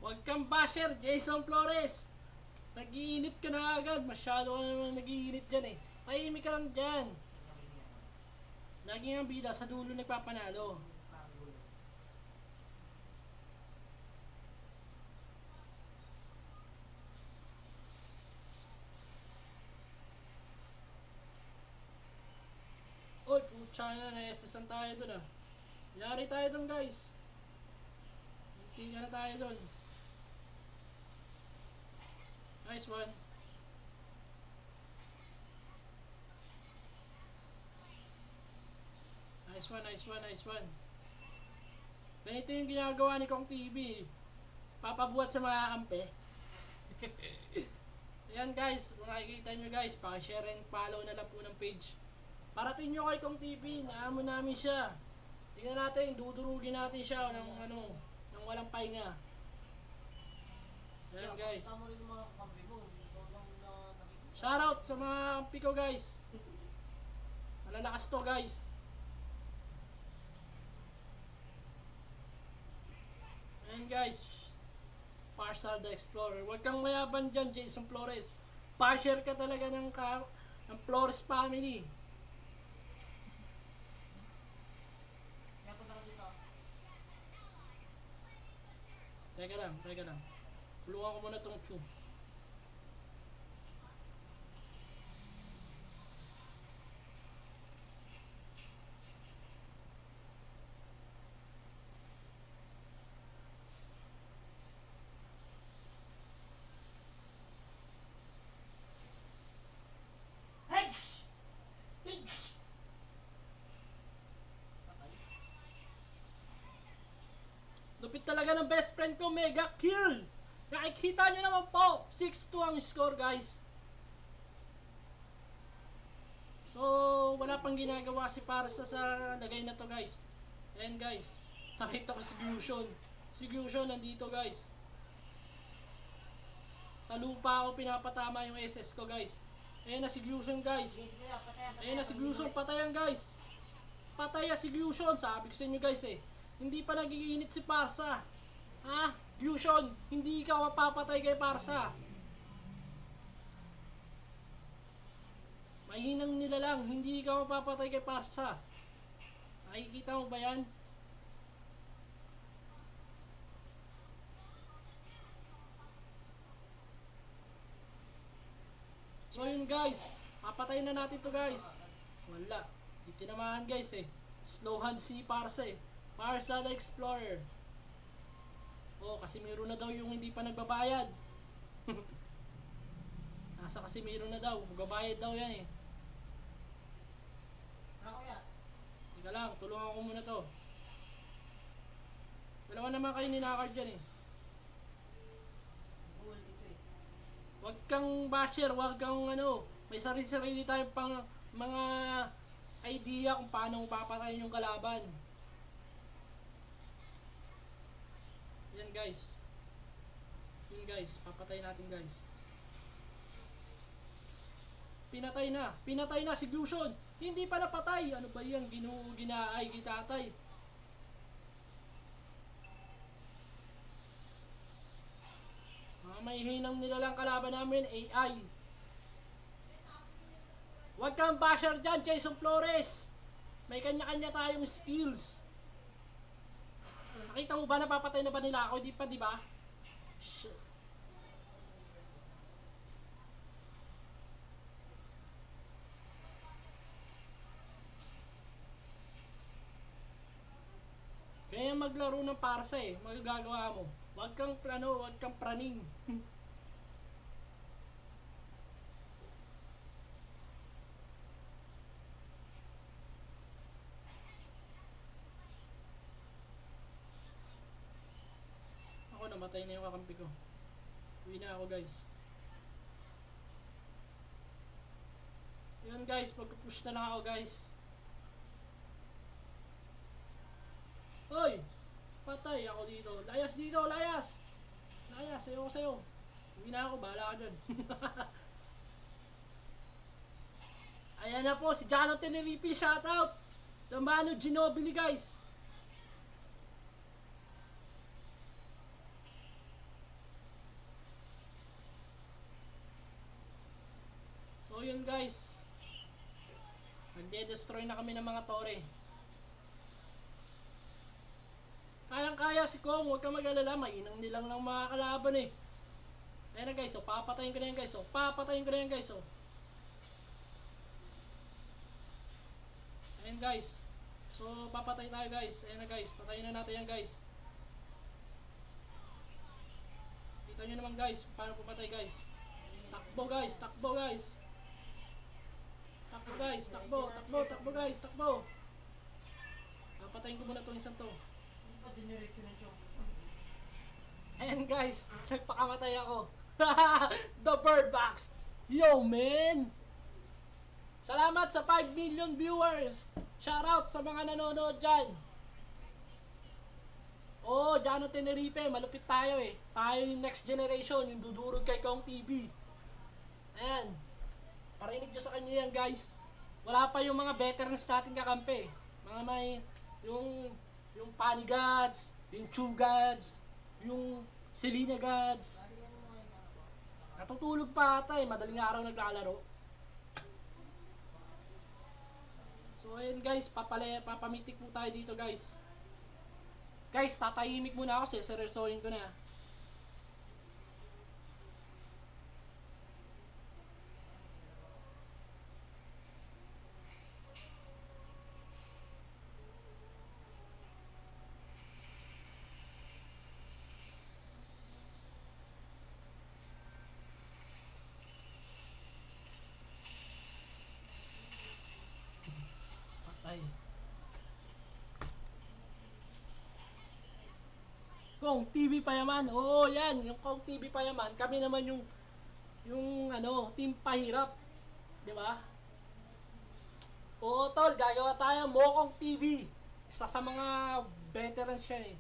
Huwag kang basher, Jason Flores. Nag-iinit ka na agad. Masyado ka naman nag-iinit dyan eh. Tahimik ka lang dyan. Lagi ang bida sa dulo nagpapanalo. Oy, putya na, na-SSan tayo dun ah. Yari tayo dun guys. Hindi ka na tayo dun. Nice one. Nice one, nice one, nice one. Ganito yung ginagawa ni Kong TV. Papabuhat sa mga kampe. Ayan guys, kung nakikita nyo guys, pakishare and follow na lang po ng page. Parating nyo kay Kong TV, naamo namin siya. Tingnan natin, dudurugin natin siya ng walang pahinga. Ayan guys. Tama rin yung mga kape mo. Ikaw lang na nakikita. Shoutout sa mga kampi ko guys. Malalakas to guys. Ayan guys, Parsar the Explorer. Huwag kang mayaban dyan, Jason Flores. Pasher ka talaga ng Flores family. Kaya punta ka dito. Teka lang. Tulungan ko muna tong Chu. talaga ng best friend ko, mega kill! Nakikita nyo naman po, 6-2 ang score guys. So, wala pang ginagawa si Parsa sa lagay na to guys. Ayan guys, nakita ko si Gusion. Si Gusion nandito guys. Sa lupa ako pinapatama yung SS ko guys. Ayan na si Gusion guys. Sige, kuya, patayan. Ayan na si Gusion, patayan guys. Pataya si Gusion, sabi ko sa inyo guys eh. Hindi pa nagiginit si Parsa. Ha? Gusion, hindi ikaw mapapatay kay Parsa. Mahinang nila lang, hindi ikaw mapapatay kay Parsa. Nakikita mo ba yan? So yun guys, papatayin na natin to guys. Wala, di tinamaan guys eh. Slow hand si Parsa eh. Parsa the Explorer. Oh, Casimiro na daw yung hindi pa nagbabayad. Nasa Casimiro na daw, magbabayad daw yan eh. Ano kuya? Ika lang, tulungan ko muna to. Dalawa naman kayo ninakard dyan eh. Bull dito eh. Huwag kang basher, huwag kang ano. May sarili-sarili tayong pang mga idea kung paano papatayin yung kalaban. Yan guys. Yun guys, papatayin natin guys. Pinatay na si Gusion. Hindi pa napatay. Ano ba yan? Ginaay, gitatay. May hinang nila lang kalaban namin, AI. Huwag kang basher dyan, Jason Flores. May kanya-kanya tayong skills. Nakita mo ba, napapatay na ba nila ako? Di pa, di ba? Shit. Kaya maglaro ng Parsa eh, magagawa mo. Huwag kang plano, huwag kang praning. Ako, namatay na yung kakampi ko. Uwi na ako guys. Yun guys, pag-push na lang ako guys. Hoy! Patay ako dito. Layas dito, layas! Layas, ayoko sa'yo. Uwi na ako, bahala ka dyan. Ayan na po, si Jano Tenerife, shoutout! The Manu Ginobili guys. So yun guys. Nagde-destroy na kami ng mga tore. Kayang-kaya si Kong, huwag ka mag-alala, mainang nilang lang mga kalaban eh. Ayan na guys, so papatayin ko na yan guys, so papatayin ko na yan guys, so. Ayan guys, so papatay tayo guys, ayan na guys, patayin na natin yan guys. Kita nyo naman guys, paano pumatay guys. Takbo guys, takbo guys. Takbo guys, takbo, takbo, takbo guys, takbo. Papatayin ko muna itong isang to. Diniretso na siya. Ayan guys, nagpakamatay ako. The Bird Box. Yo man! Salamat sa 5 million viewers. Shoutout sa mga nanonood dyan. Oh, Jano Tenerife, malupit tayo eh. Tayo yung next generation, yung dudurog kay Kong TV. Ayan. Parinig nyo sa kanya yan guys. Wala pa yung mga veterans natin kakampi. Mga may, yung Pani Gods, yung Chu Gods, yung Selena Gods. Natutulog pa ata eh, madaling araw naglalaro. So ayun guys, papamitik po tayo dito guys. Guys, tatahimik muna ako, seseryosohin ko na. Patay. Kong TV Payaman. Oo, yan. Yung Kong TV Payaman. Kami naman yung team pahirap. Di ba? Oo, tol. Gagawa tayo. Mokong TV. Isa sa mga veterans siya eh.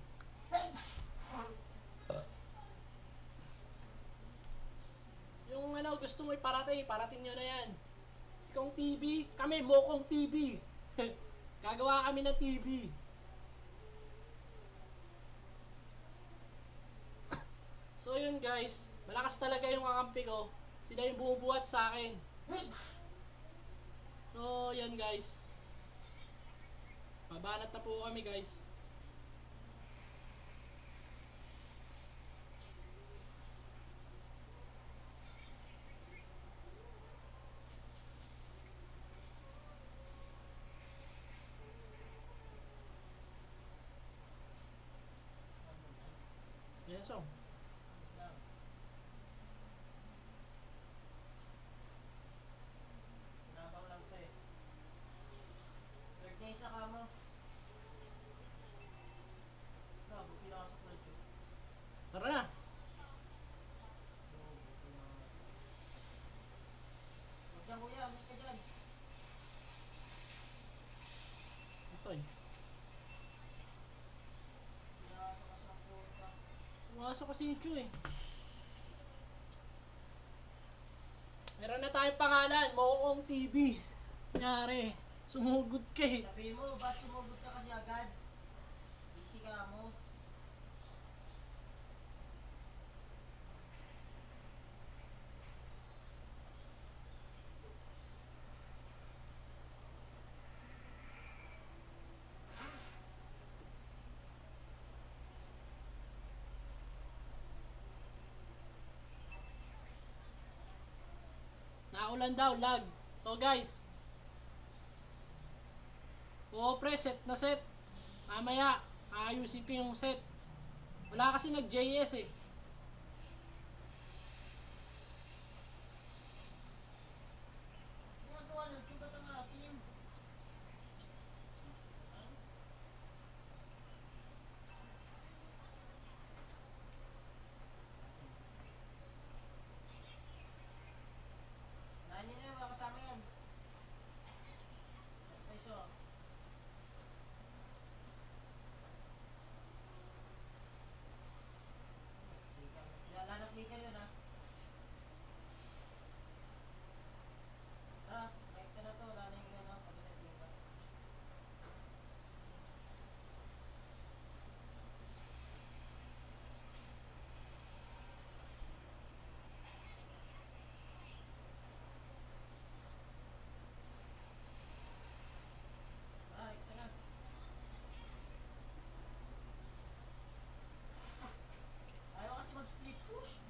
Yung gusto mo parating nyo na yan. Si Kong TV, kami Mokong TV. Gagawa kami ng TV. So yun guys, malakas talaga yung kakampi ko. Sila yung bumubuhat sa akin. So yan guys. Mabanat na po kami guys. Yes, oh. Nabang lang to eh. Third day sa kamo. Buti na sa pledge. Tara na. Huwag dyan kuya, alis ka dyan. Ito eh. Pinasok ka sa puta. Pumasok kasi yung Chu eh. Meron na tayong pangalan, Mokong TV. Nangyari, sumugod ka eh. Sabi mo, ba't sumugod ka kasi agad? Easy ka mo. Naulan daw, lag. So guys, set na set. Mamaya, ayusin ko yung set. Wala kasi nag-JS eh. Ginagawa ng tsubat ang asim. Nani na yung mga kasama yan. Peso. Lalap leader yun ha. Tara, kahit ka na to, wala na yung pag-set leader. Kahit ka na. Ayaw kasi mag-split push.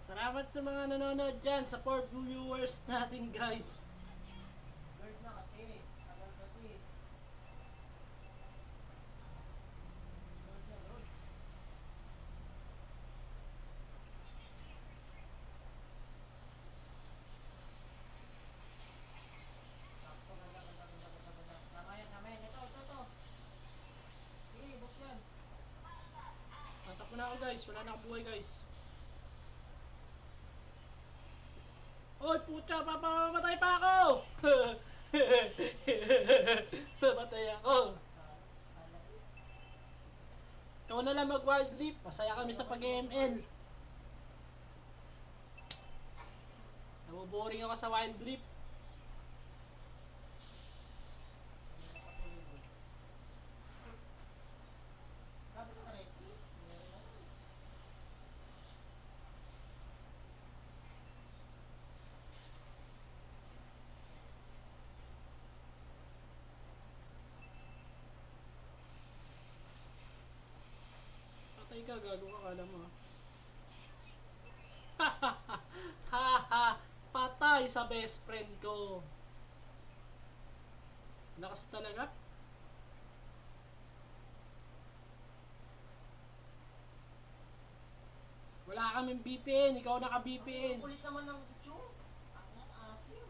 Salamat sa mga nanonood dyan, sa 4 viewers natin guys. Bird na kasi. Tagal kasi. Bird na, Lord. Sakto, ganda. Tama yan. Ito. Sige, boss yan. Tatak na ako guys, wala na akong buhay guys. Oy, pucha, papamatay pa ako! Pamatay ako. Ikaw na lang mag-wild trip. Masaya kami sa pag-ML. Naboboring ako sa wild trip. Sabi ka rin. sa best friend ko. Lakas talaga. Wala kaming VPN, ikaw naka-VPN. Ang kulit naman ng Chong. Ang asim.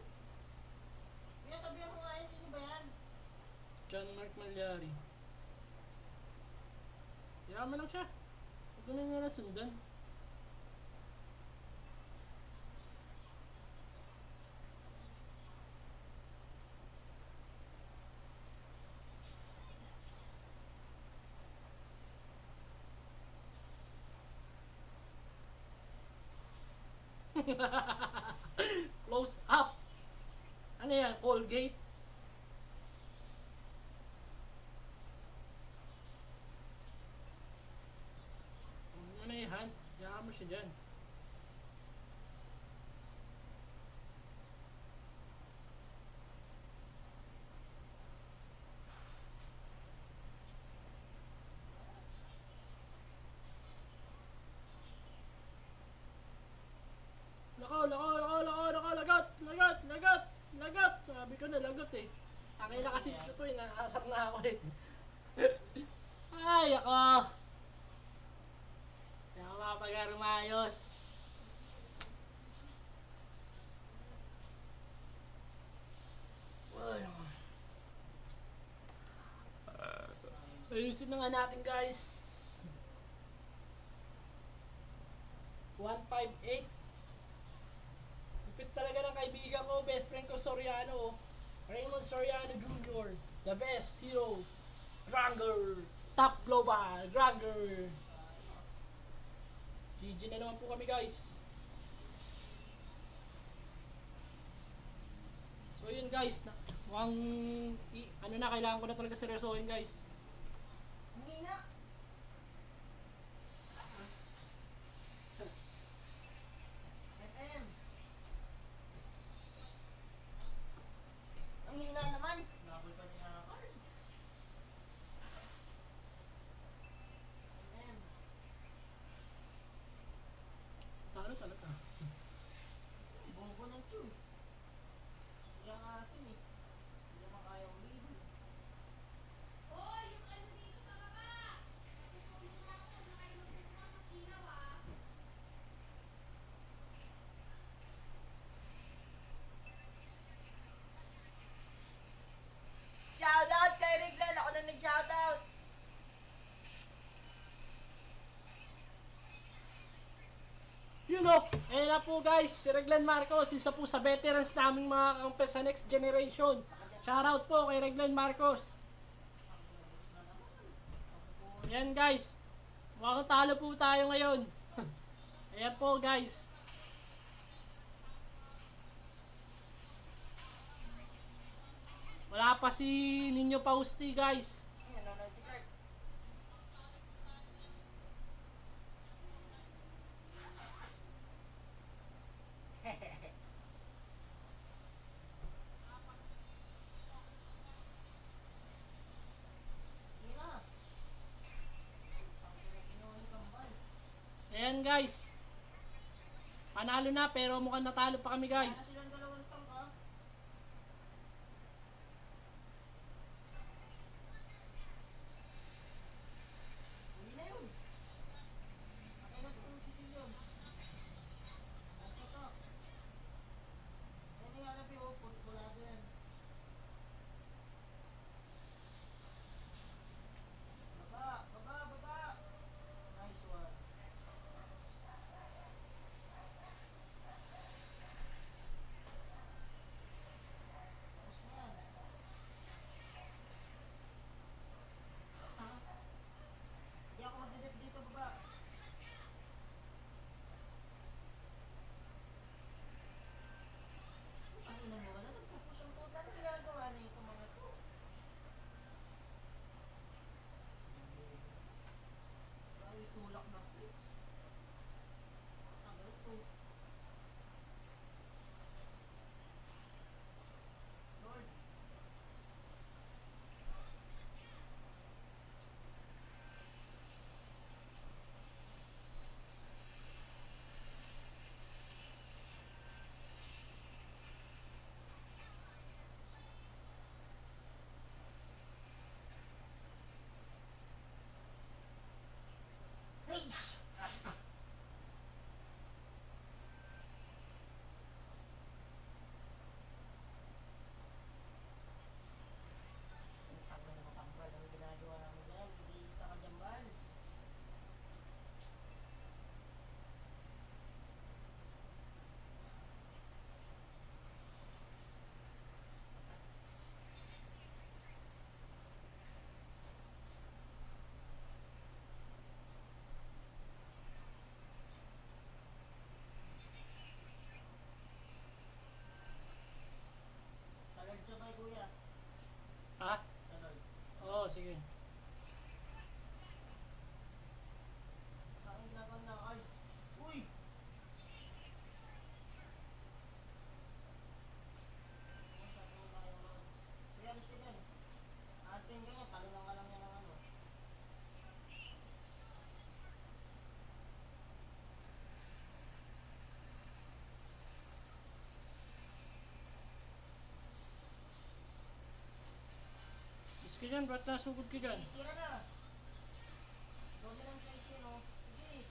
Kuya, sabihan mo nga yan, sino ba yan? John Mark Malyari. Yaman lang siya. Huwag ko na nila sundan. Close up. Ano yan? Colgate? Ano yan? Yaman mo siya dyan. Lako, lagot. Sabi ko na lagot eh. Akin na kasi ito eh, nakasar na ako eh. Ay, ako. Kaya ako makapag-arumayos. Ay, ako. Ayusin na nga natin guys. 158. Lupit talaga ng kaibigan ko, best friend ko Soriano. Raymond Soriano Jr. The best hero. Granger. Top global. Granger. GG na naman po kami guys. So yun guys, mukhang ano na, kailangan ko na talaga seryosohin guys. Hindi na. FM. Ang hina naman. Nabol pa niya ang card. FM. Talo talaga. Bobo ng tune. Sila nga asim eh. Hindi naman kaya ulitin. Hoy, yung ano dito sa baba! Natutulong na ako na kayo magpupunta ng ilaw ah. Shoutout kay Reglan! Ako na nag-shoutout! You know, ayun na po guys, si Reglan Marcos, isa po sa veterans naming mga kampes sa next generation. Shoutout po kay Reglan Marcos. Yan guys, mukhang talo po tayo ngayon. Ayan po guys. Wala pa si Ninyo Pausti guys. Nanonood si Clark. Hindi na. Kinuha ni Kambal. Ayan guys. Panalo na pero mukhang natalo pa kami guys. Silang dalawang tangka. Hindi na yun. Patay na itong sisilyon. At ito. Yan yung hanap yung pulado yan. Baba. Nice one. sige. Ang ginagawa na, ay. Uy! Kuya, alis ka dyan. Atin ganyan, talungan ka lang niya ng ano. Is ka dyan, ba't nasugod ka dyan? Tira na. Doon lang size yun, oh. Sige.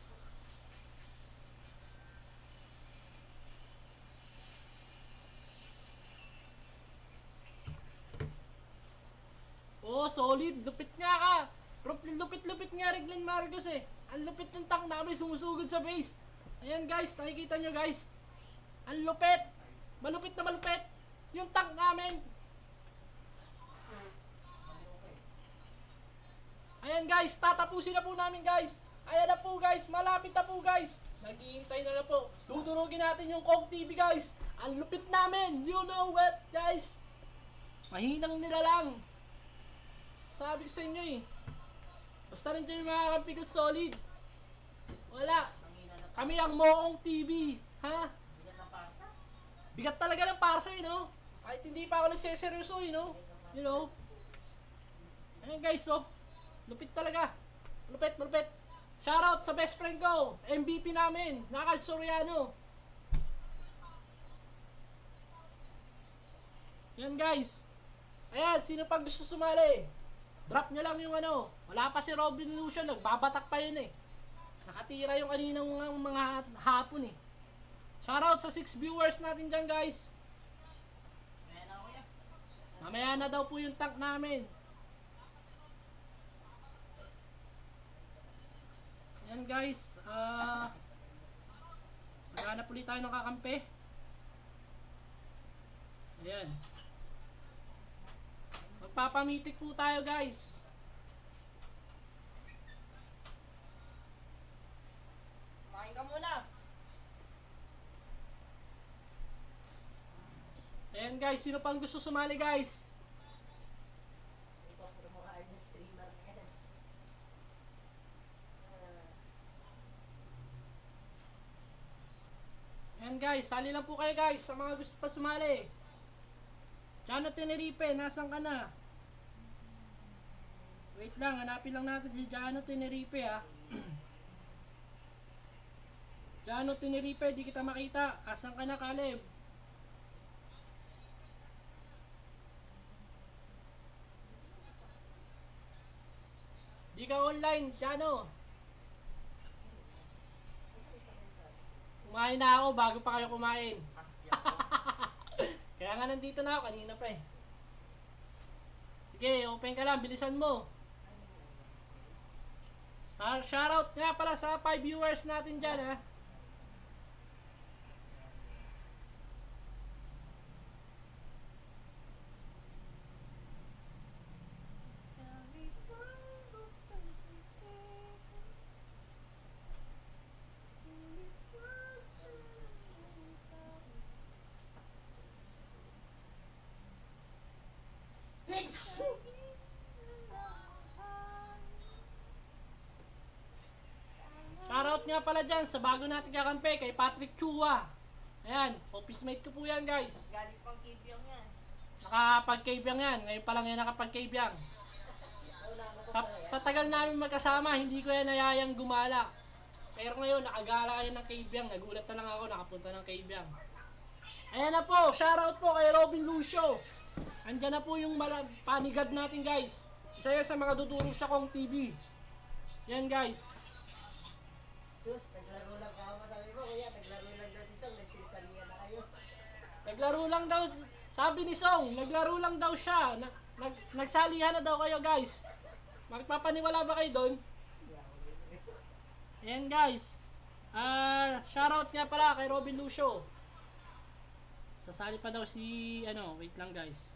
Oh, solid. Lupit nga ka. Lupit-lupit nga rin Glenn Marcos eh. Ang lupit ng tank namin sumusugod sa base. Ayan guys, nakikita nyo guys. Ang lupit. Malupit na malupit. Yung tank namin. Ayan guys, tatapusin na po namin guys. Ayan na po guys, malapit na po guys. Naghihintay na po. Dudurugin natin yung Kong TV guys. Ang lupit namin. You know what guys. Mahinang nila lang. Sabi ko sa inyo eh. Basta nandiyan yung mga kampi ko solid. Wala. Kami ang Moong TV. Ha? Bigat ng paksa. Bigat talaga ng parsa eh, no? Kahit hindi pa ako nagseseryoso eh, no? You know? Ayan guys, oh. Lupit talaga. Lupit, malupit. Shoutout sa best friend ko. MVP namin. Nakal Soriano. Yan guys. Ayan, sino pang gusto sumali? Drop nyo lang yung ano. Wala pa si Robin Lucian. Nagbabatak pa yun eh. Nakatira yung kaninang mga hapon eh. Shoutout sa 6 viewers natin dyan guys. Kaya na, kuya. Mamaya na daw po yung tank namin. Yan guys, maghanap ulit tayo ng kakampi. Ayan. Magpapamitik po tayo guys. Kumain ka muna. Ayan guys, sino pang gusto sumali guys? Hindi pa po kumakain ng streamer na yan. Ayan guys, sali lang po kayo guys sa mga gusto pa sumali. Jano Tenerife, nasan ka na? Wait lang, hanapin lang natin si Jano Tenerife ha. Jano Tenerife, di kita makita. Asan ka na, Caleb? Di ka online, Jano. Kumain na ako bago pa kayo kumain. Kaya nga nandito na ako, kanina pa eh. Sige, open ka lang, bilisan mo. Shoutout nga pala sa 5 viewers natin dyan ha. Shoutout nga pala dyan sa bago natin kakampi kay Patrick Chua. Ayan, office mate ko po yan guys. Galing pang kibyang yan. Nakapag-cavyang yan, ngayon pa lang yan nakapag-cavyang. Sa tagal namin magkasama, hindi ko yan nayayang gumala. Pero ngayon, nakagala kayo ng cavyang. Nagulat na lang ako, nakapunta ng cavyang. Ayan na po, shoutout po kay Robin Lucio. Andyan na po yung panigad natin guys. Isa yan sa mga dudurog sa Kong TV. Yan guys. Sus, naglaro lang ka. Masabi mo, kuya, naglaro lang daw si Song. Nagsisalihan na kayo. Naglaro lang daw, sabi ni Song, naglaro lang daw siya. Nagsalihan na daw kayo guys. Magpapaniwala ba kayo doon? Ayan guys. Shoutout nga pala kay Robin Lucio. Sasali pa daw si, wait lang guys.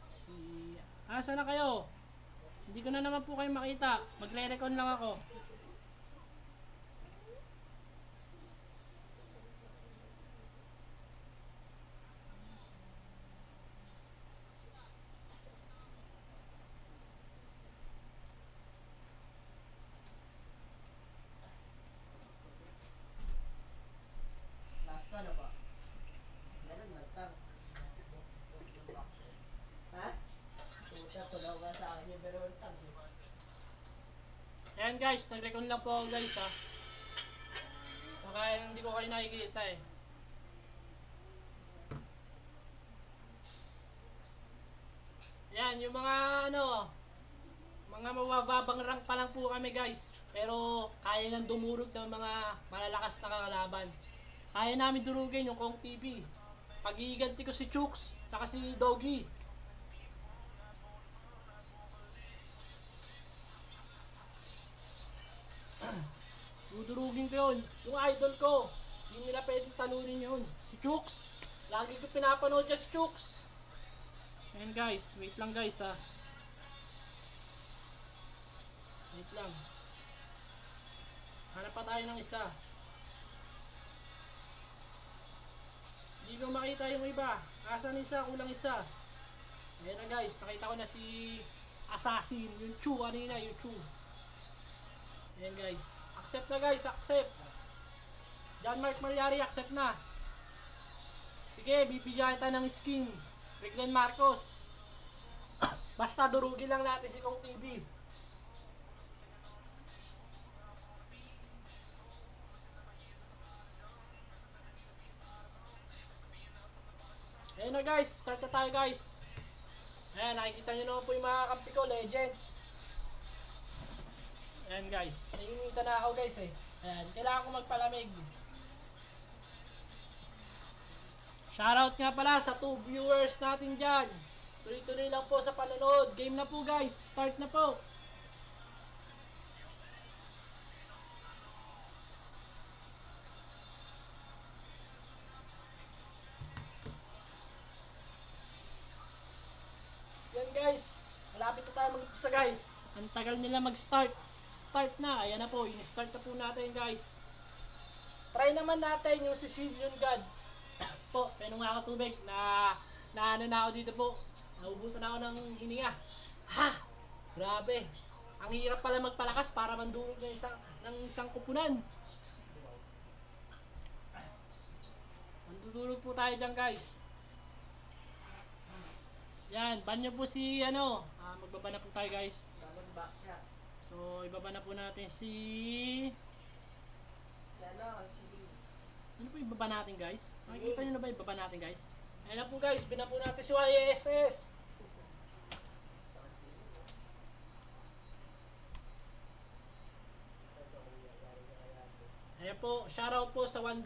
Saan na kayo? Hindi ko na naman po kayo makita. Magre-recon lang ako. Pasko na po. Ganun, magtang. Ha? Puta, tunaw ka sa akin yung pero magtang. Ayan guys, nag-recon lang po ako guys ha. Baka hindi ko kayo nakikita eh. Ayan, yung mga ano, mga mabababang rank pa lang po kami guys. Pero kaya nang dumurog ng mga malalakas na kalaban. Kaya namin durugin yung Kong TV. Pag-iiganti ko si Chooks, saka si Doggy. Dudurugin ko yun. Yung idol ko. Hindi nila pwedeng talunin yun. Si Chooks. Lagi ko pinapanood niya si Chooks. Ayan guys. Wait lang guys ha. Wait lang. Hanap pa tayo ng isa. Hindi ko makita yung iba. Asan isa? Kulang isa. Ayan na guys. Nakita ko na si Assassin. Yung Chu. Kanina yung Chu. Ayan guys. Accept na guys. Accept. John Mark Malyari. Accept na. Sige. Bibigyan kita ng skin. Reglen Marcos. Basta durugin lang natin si Kong TV. Ayan na guys. Start na tayo guys. Ayan. Nakikita nyo naman po yung mga kampi ko. Legend. Ayan guys, naiinita na ako guys eh. Ayan, kailangan ko magpalamig. Shoutout nga pala sa 2 viewers natin dyan. Tuloy-tuloy lang po sa panonood. Game na po guys, start na po. Yan guys, malapit na tayo mag-umpisa guys. Ang tagal nila mag-start. Start na, ayan na po, in-start na po natin guys. Try naman natin yung Sicilian God. Po, penong nga ako tubig na ano na ako dito po. Naubusan ako ng hininga. Ha! Grabe. Ang hirap pala magpalakas para mandurog ng isang kupunan. Mandudurog po tayo dyan guys. Yan, banyo po si ano. Magbaba na po tayo guys. Tapos back siya. So, ibaba na po natin si... Si ano, si Lee. Sino po ibaba natin guys? Makikita nyo na ba ibaba natin guys? Ayan na po guys, bina po natin si YSS. Ayan po, shoutout po sa 1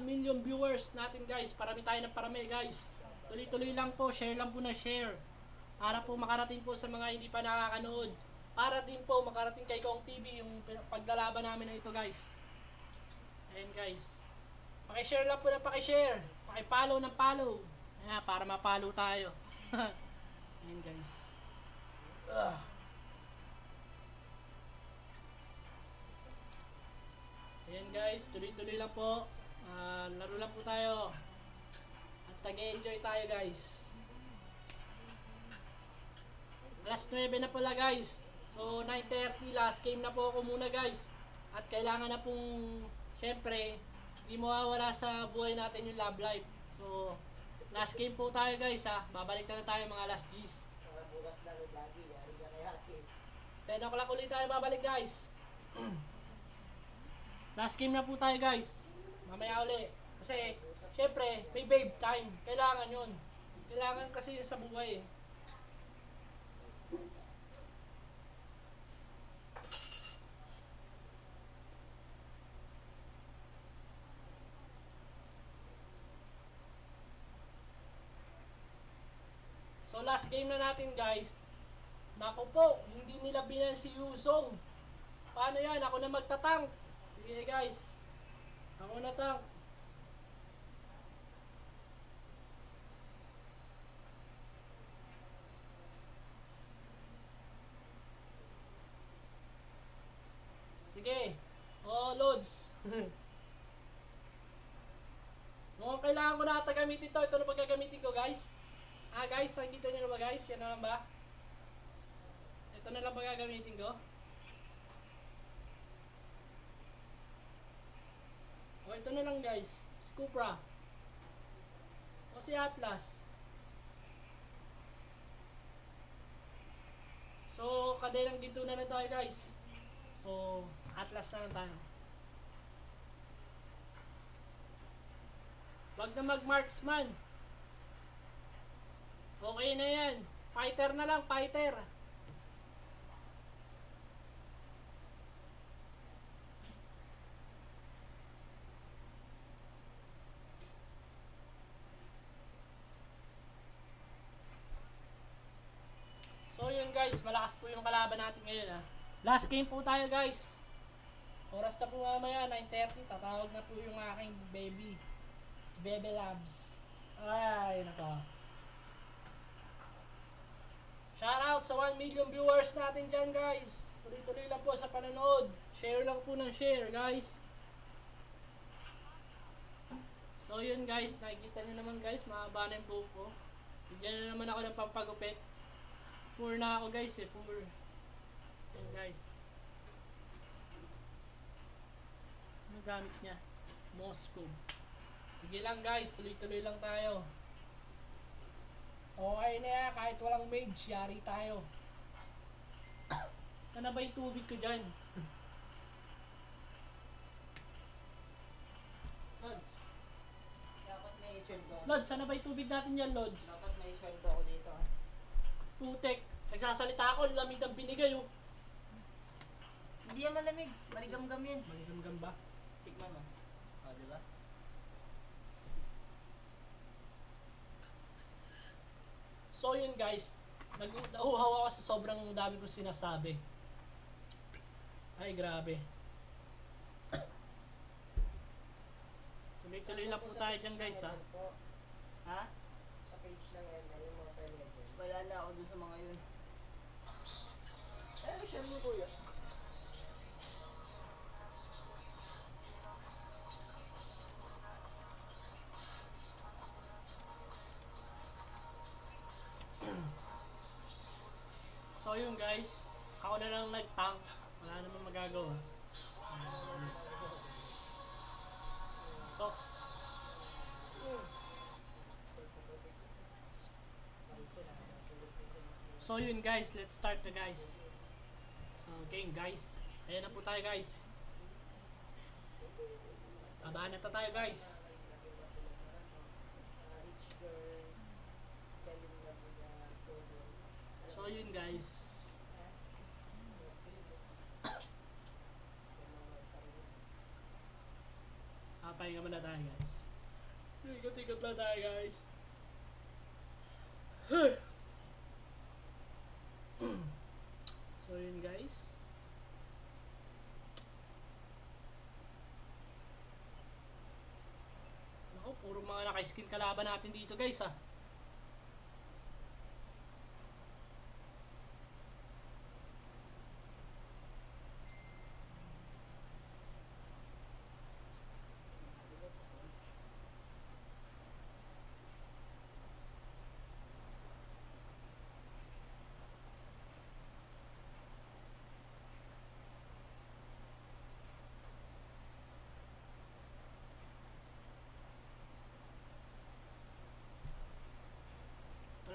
million viewers natin guys. Parami tayo ng parami guys. Tuloy-tuloy lang po, share lang po na share. Para po makarating po sa mga hindi pa nakakanood. Para din po makarating kay Kong TV yung paglalaban namin na ito guys. Ayan guys. Paki-share lang po na paki-share. Paki-follow ng follow. Ayan, para ma-follow tayo. Ayan guys. Ayan guys, tuloy-tuloy lang po. Laro lang po tayo. At tag-enjoy tayo guys. Alas 9 na pala guys. So 9:30 last game na po ako muna guys. At kailangan na pong syempre hindi mawawala sa buhay natin yung love life. So last game po tayo guys ha. Babalik na tayo mga last G's. Mga bukas lang yung lagi. Yari ka kay Hati. 10 o'clock ulit tayo babalik guys. Last game na po tayo guys. Mamaya uli. Kasi syempre may babe time. Kailangan yun. Kailangan kasi yun sa buhay eh. So last game na natin guys. Naku po, hindi nila binan si Yuzong. Paano yan? Ako na magtatang. Sige guys. Ako na tank. Sige. Oh, loads. Mukhang kailangan ko na ata gamitin to. Ito na pagkagamitin ko guys. Guys, nakikita nyo na ba guys? Yan na lang ba? Ito na lang pagkagamitin ko. O ito na lang guys, si Cupra. O si Atlas. So, kadenang dito na tayo guys. So, Atlas na lang tayo. Wag na mag-marksman. Okay na yan. Fighter na lang, fighter. So yun guys, malakas po yung kalaban natin ngayon Last game po tayo guys. Oras na po mamaya, 9:30, tatawag na po yung aking baby. Bebe Labs. Ay, nako. Shoutout sa 1 million viewers natin dyan guys. Tuloy-tuloy lang po sa panonood. Share lang po ng share guys. So yun guys, nakikita nyo naman guys, mahaba na yung buhok ko. Bigyan na naman ako ng pampagupit. Poor na ako guys poor. Yan guys. Ano gamit niya? Moscow. Sige lang guys, tuloy-tuloy lang tayo. Okay na yan, kahit walang mage, yari tayo. Sana ba yung tubig ko dyan? Lod, Dapat may sweldo ako. Lod, sana ba yung tubig natin yan, Lods? Dapat may sweldo ako dito. Putek, nagsasalita ako, lamig ng binigay Hindi yan malamig. Maligamgam yan. Maligam ba? Tikman mo. O, diba? So yun guys, nauuhaw ako sa sobrang dami kong sinasabi. Ay grabe. Tuloy-tuloy lang po tayo dyan guys Ha? Sa page lang yan, yung mga pwede. Wala na ako dun sa mga yun. Share mo kuya. So yun guys, ako na lang nag-tank. Wala naman magagawa. Oh. So yun guys, let's start na guys. So game guys. Ayan na po tayo guys. Babaan na tayo guys. So yun guys. Pahinga muna tayo guys. Ikot-ikot lang tayo guys. So yun guys. Ako, puro mga naka-skin kalaban natin dito guys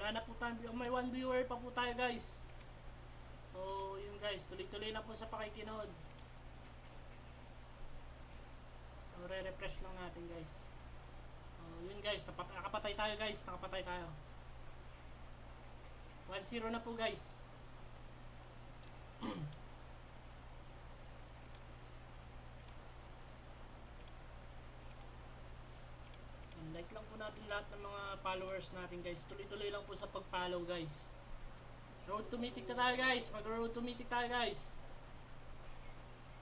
Wala na po tayo, may 1 viewer pa po tayo guys. So yun guys, tuloy-tuloy na po sa pakikinood. So, re-refresh lang natin guys. Yun guys, nakapatay tayo guys, nakapatay tayo. 1-0 na po guys. Like lang po natin lahat ng mga followers natin guys. Tuloy-tuloy lang po sa pag-follow guys. Road to Mythic na tayo guys. Mag-road to Mythic tayo guys.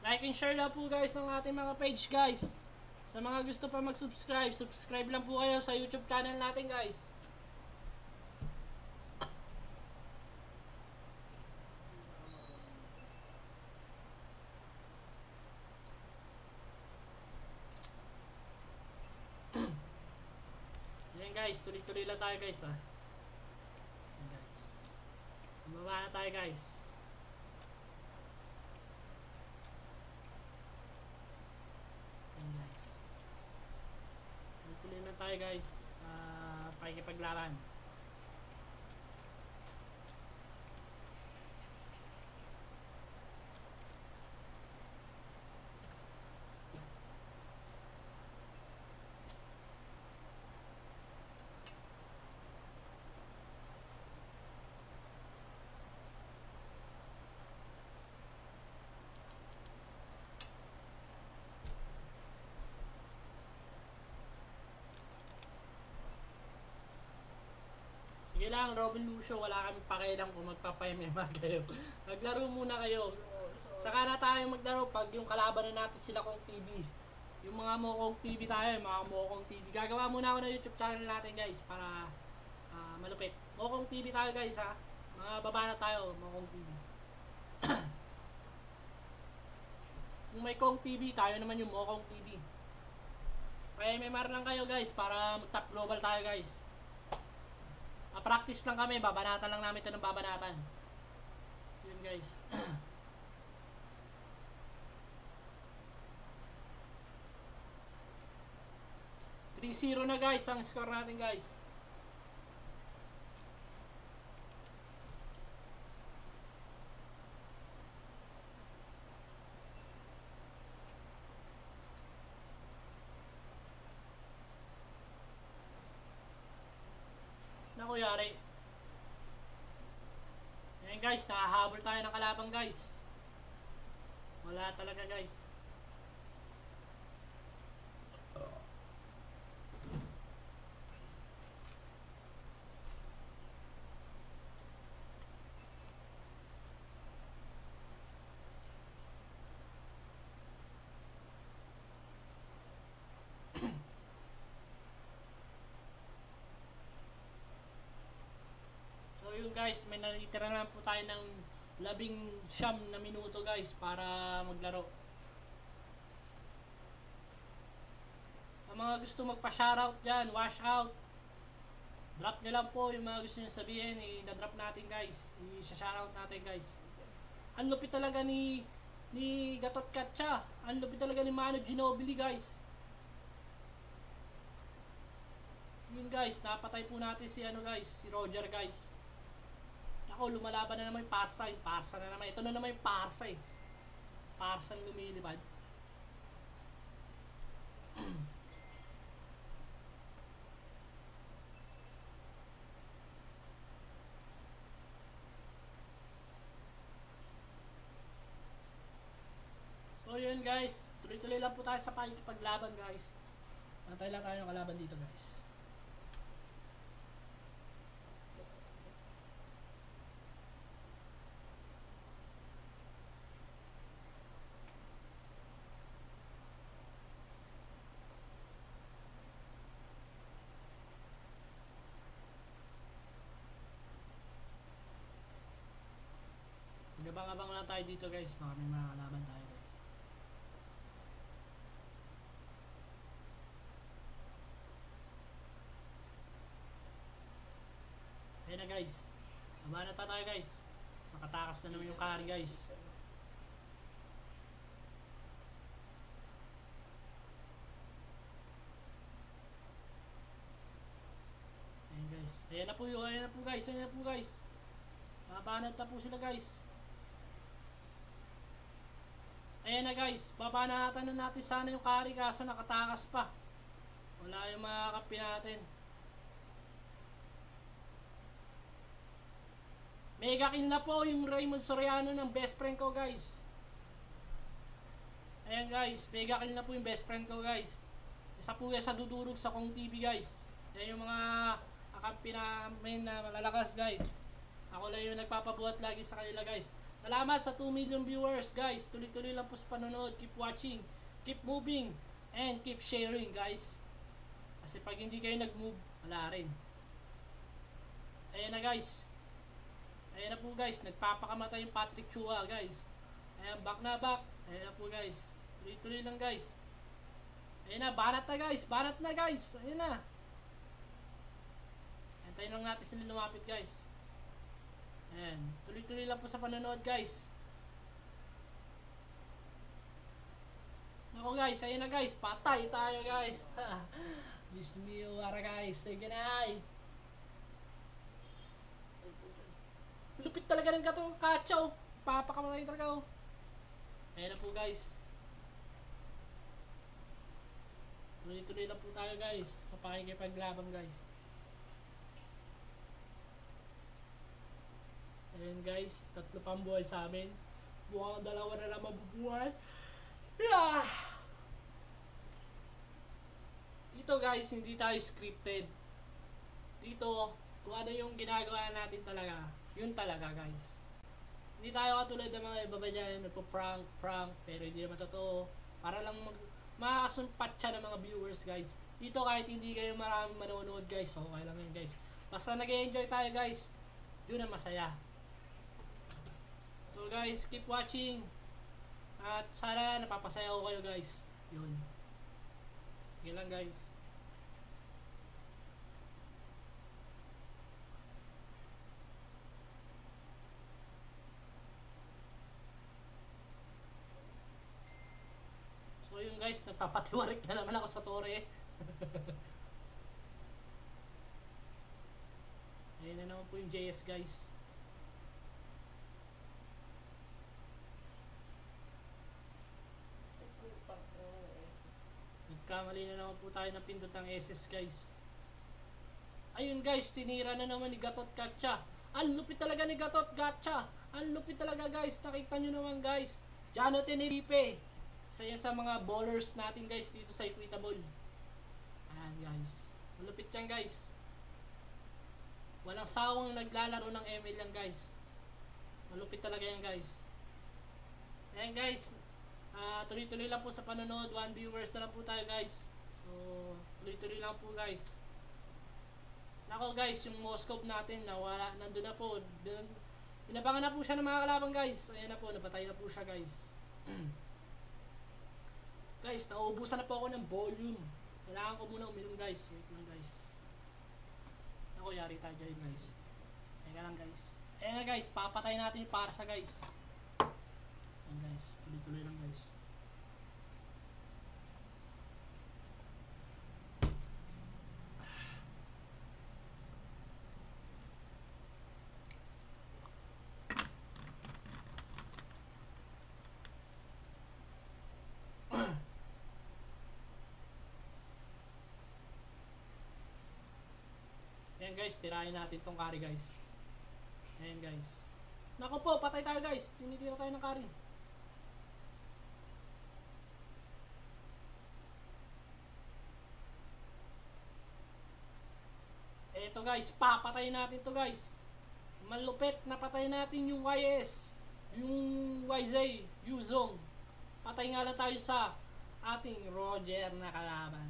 Like and share lang po guys ng ating mga page guys. Sa mga gusto pa mag-subscribe, subscribe lang po kayo sa YouTube channel natin guys. Ayan guys, tuloy-tuloy lang tayo guys Ayan guys. Bumaba na tayo guys. Ayan guys. tuloy lang tayo guys sa pakikipaglaban. Sige lang, Robin Lucio, wala kami pakialam kung magpapa-MMA kayo. Maglaro muna kayo. Saka na tayo maglaro pag yung kalaban na natin sila kong TV. Yung mga Mokong TV tayo, mga Mokong TV. Gagawa muna ako ng YouTube channel natin guys para malupit. Mokong TV tayo guys ha. Mga baba na tayo, Mokong TV. Kung may Kong TV, tayo naman yung Mokong TV. Kaya MMR lang kayo guys para mag-top global tayo guys. Practice lang kami, babanatan lang namin ito ng babanatan. Yun guys. 3-0 na guys ang score natin guys. Naku yari. Ayan guys, nakahabol tayo ng kalabang guys. Wala talaga guys. So yun guys, may natitira lang po tayo ng 19 na minuto guys para maglaro. Sa mga gusto magpa-shoutout dyan, wash out, drop nyo lang po yung mga gusto nyo sabihin, i-drop natin guys, i-shoutout natin guys. Ang lupit talaga ni Gatot Katcha, ang lupit talaga ni Mano Ginobili guys. Yun guys, napatay po natin si si Roger guys. Ako, lumalaban na naman yung Parsa. Yung Parsa na naman. Ito na naman yung Parsa eh. Parsa lumilipad. So yun guys. Tuloy-tuloy lang po tayo sa pakikipaglaban guys. Natay lang tayo ng kalaban dito guys. Nabang-abang lang tayo dito guys, baka may mga kalaban tayo guys. Ayan na guys, baba na tayo guys. Makatakas na naman yung carry guys. Ayan guys, ayan na po guys, ayan na po guys. Babanat na po sila guys. Ayan na guys, babanatan na natin sana yung carry kaso nakatakas pa. Wala yung mga kapi natin. Mega kill na po yung Raymond Soriano ng best friend ko guys. Ayan guys, mega kill na po yung best friend ko guys. Isa po yan sa dudurog sa Kong TV guys. Yan yung mga kakampi namin na malalakas guys. Ako lang yung nagpapabuhat lagi sa kanila guys. Salamat sa 2 million viewers guys. Tuloy-tuloy lang po sa panonood. Keep watching, keep moving, and keep sharing guys. Kasi pag hindi kayo nag-move, wala rin. Ayan na guys. Ayan na po guys. Nagpapakamatay yung Patrick Chua guys. Ayan, back na back. Ayan na po guys. Tuloy-tuloy lang guys. Ayan na, banat na guys. Banat na guys. Ayan na. Antayin lang natin sila lumapit guys. Ayan, tuloy-tuloy lang po sa panonood guys. Ako guys, ayun na guys, patay tayo guys. Diyos mio, wara guys. Thank you, Nay. Lupit talaga ng gatong katsaw. Papakamatay talaga, oh. Ayan na po, guys. Tuloy-tuloy lang po tayo, guys, sa pakikipaglaban, guys. Ayan, guys, 3 pang buhay sa amin. Mukhang 2 na lang mabubuhay. Yeah! Dito, guys, hindi tayo scripted. Dito, kung ano yung ginagawa natin talaga, yun talaga, guys. Hindi tayo katulad ng mga iba ba dyan, nagpo-prank, pero hindi naman totoo. Para lang makakasumpat siya ng mga viewers, guys. Dito, kahit hindi kayo maraming manonood, guys, okay lang yun, guys. Basta nag-enjoy tayo, guys, yun ang masaya. So, guys, keep watching. At sana napapasaya ko kayo, guys. Yun. Sige lang, guys. So yun, guys, nagpapatiwarik na naman ako sa tore. Ayun na naman po yung JS, guys. Nagkamali na naman po tayo ng pindot ng SS, guys. Ayun, guys, tinira na naman ni Gatot Gatcha. Ang lupit talaga ni Gatot Gatcha. Ang lupit talaga, guys. Nakita nyo naman, guys. Jano Tenerife. Isa yan sa mga ballers natin, guys, dito sa Equitable. Ayan, guys. Malupit yan, guys. Walang sawang naglalaro ng ML yan, guys. Malupit talaga yan, guys. Ayan, guys. Tuloy-tuloy lang po sa panonood. 1 viewers na lang po tayo, guys. So, tuloy-tuloy lang po, guys. Nako, guys, yung Moscow natin nawala, nandun na po. Inabangan na po siya ng mga kalaban, guys. Ayan na po, napatay na po siya, guys. Guys, nauubusan na po ako ng volume. Kailangan ko muna uminom, guys. Wait lang, guys. Ako, yari tayo dyan, guys. Teka lang, guys. Ayan na, guys, papatay natin yung parsa, guys. Ayan, guys, tuloy-tuloy lang, guys. Ayan, guys, tirahin natin tong curry, guys. Ayan, guys. Nako po, patay tayo, guys. Tinitira tayo ng curry. Eto, guys, papatayin natin to, guys. Malupit na patay natin yung YS, yung YZ, Yuzong. Patay nga lang tayo sa ating Roger na kalaban.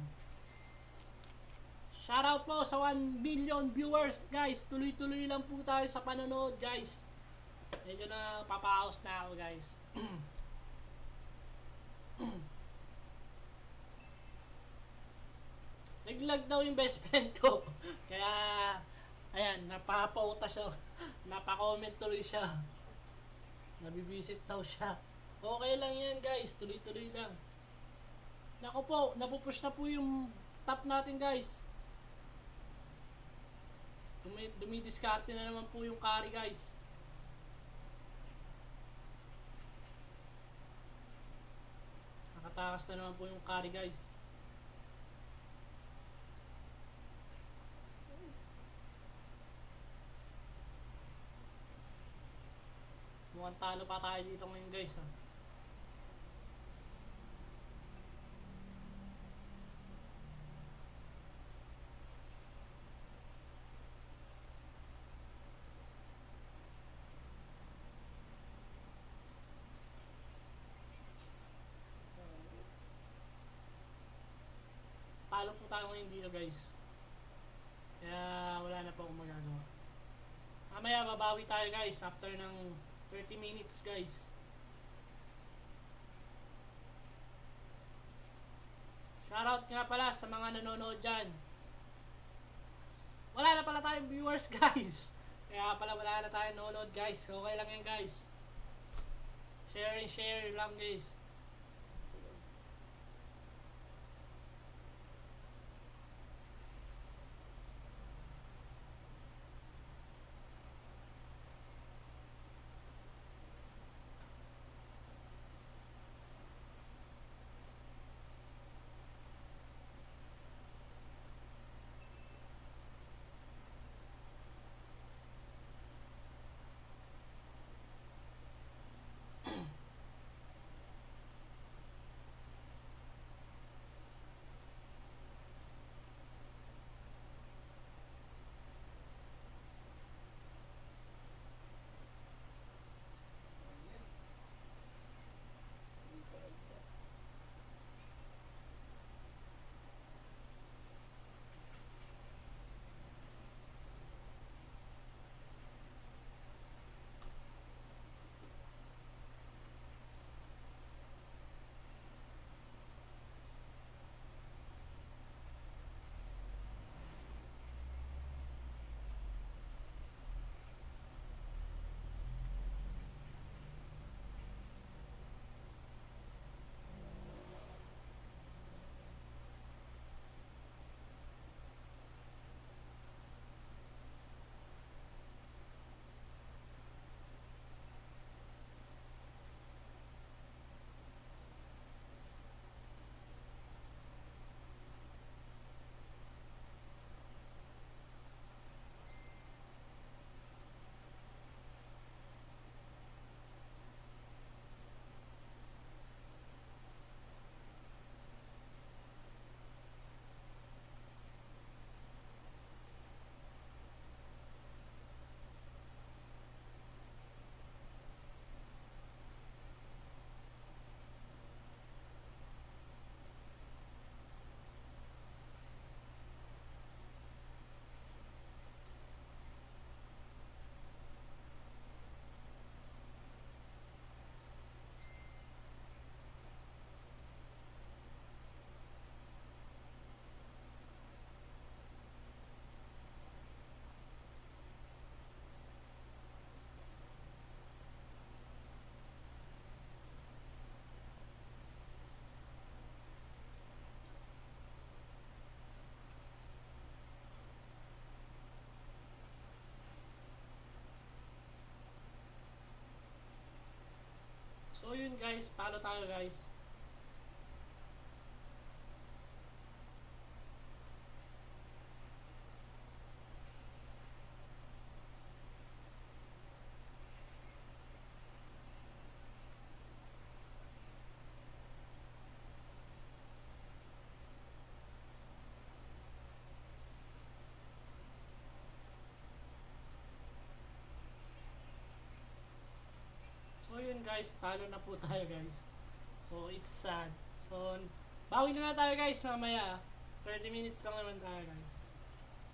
Shoutout po sa 1 billion viewers, guys. Tuloy-tuloy lang po tayo sa panonood, guys. Medyo na papaos na ako, guys. Naglag daw yung best friend ko. Kaya, ayan, napapauta siya. Napakomment tuloy siya. Nabibisit daw siya. Okay lang yan, guys. Tuloy-tuloy lang. Naku po, napupush na po yung top natin, guys. Dumidiskarte na naman po yung carry, guys. Nakatakas na naman po yung carry, guys. Mukhang talo pa tayo dito ngayon, guys, ha. Talo po tayo ngayon dito, guys. Kaya wala na po akong magagawa. Mamaya babawi tayo, guys, after ng 30 minutes, guys. Shoutout nga pala sa mga nanonood dyan. Wala na pala tayong viewers, guys. Kaya pala wala na tayong nanonood, guys. Okay lang yan, guys. Share and share lang, guys. So yun guys, talo tayo guys. So yun guys, talo na po tayo guys. So it's sad. So bawi na tayo guys mamaya. 30 minutes lang naman tayo guys.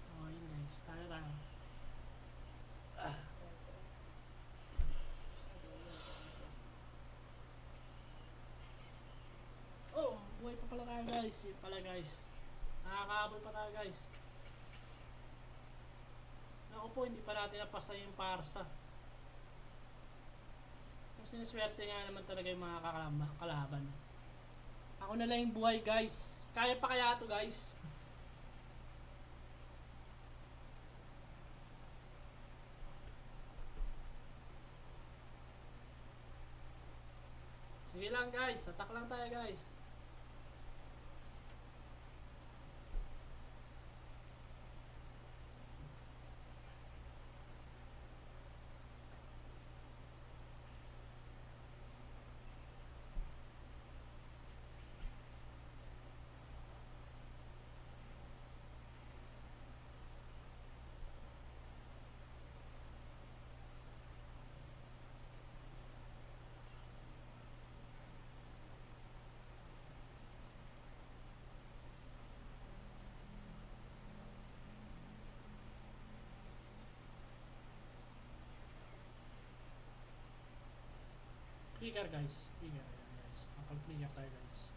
So yun guys, talo tayo. Oh, buhay pa pala tayo guys. Yun pala guys. Nakakahabol pa tayo guys. Naku po, hindi pa natin napasta yung parsa. Ang sinuswerte nga naman talaga yung mga kalaban. Ako na lang yung buhay guys. Kaya pa kaya to guys? Sige lang guys, attack lang tayo guys. Flicker guys, flicker guys. Napag-flicker tayo guys.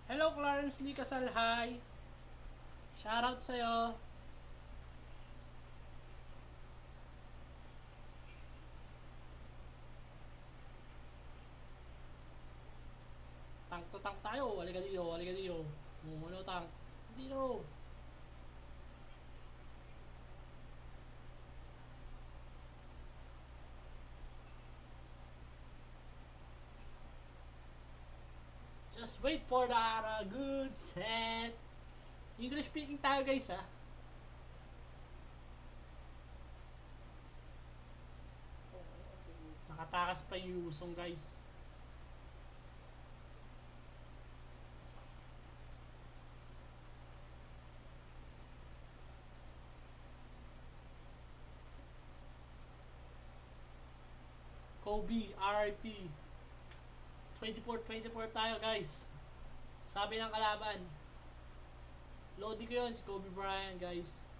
Hello Clarence Lee Casal, hi. Shoutout sa'yo. Tank to tank tayo. Halika dito, halika dito. Ano tank? Dito. Just wait for the good set. English speaking tayo guys ha. Nakatakas pa yung usong guys. Kobe, RIP. 24-24 tayo guys. Sabi ng kalaban. Lodi ko yun si Kobe Bryant guys.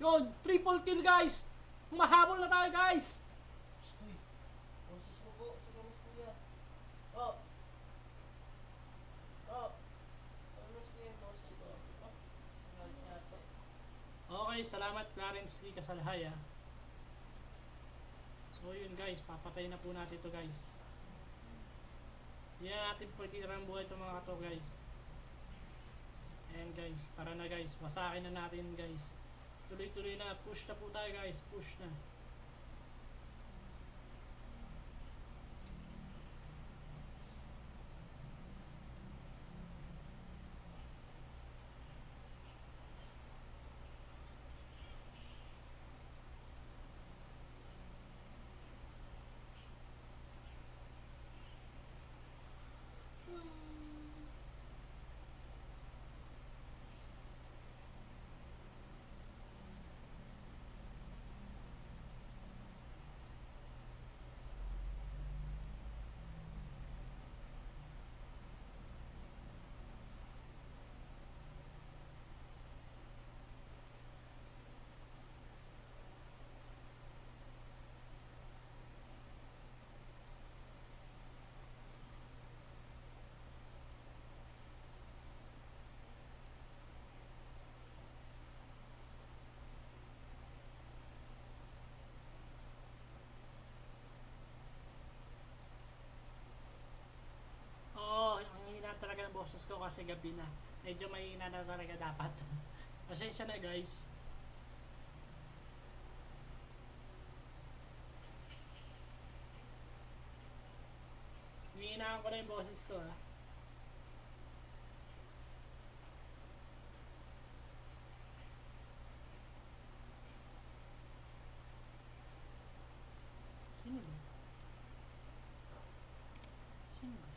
Yun, triple kill guys. Mahabol na tayo guys. Uy, boses mo po. Sige mo kuya. Oh. Oh. Boses ko yung boses ko. Oh. Okay, salamat Clarence Lee Kasalhay ah. So yun guys, papatay na po natin to guys. Hindi na natin pagkirang buhay itong mga to guys. Ayan guys, tara na guys, wasakin na natin guys. Tuloy-tuloy na, push na po tayo guys, push na. boses ko kasi gabi na. Medyo mahina na talaga dapat. Pasensya na guys. Hinihinaan ko na yung boses ko ha. Sino ba? Sino ba?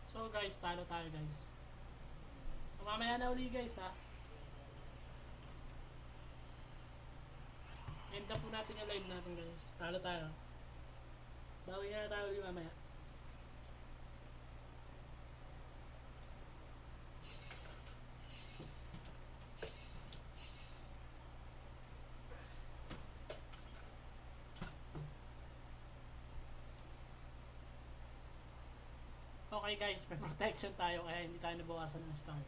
So guys, talo tayo guys. So mamaya na uli guys ha. End na po natin yung live natin guys. Talo tayo. Bawi na tayo uli mamaya. Okay guys, may protection tayo kaya hindi tayo nabawasan ng star.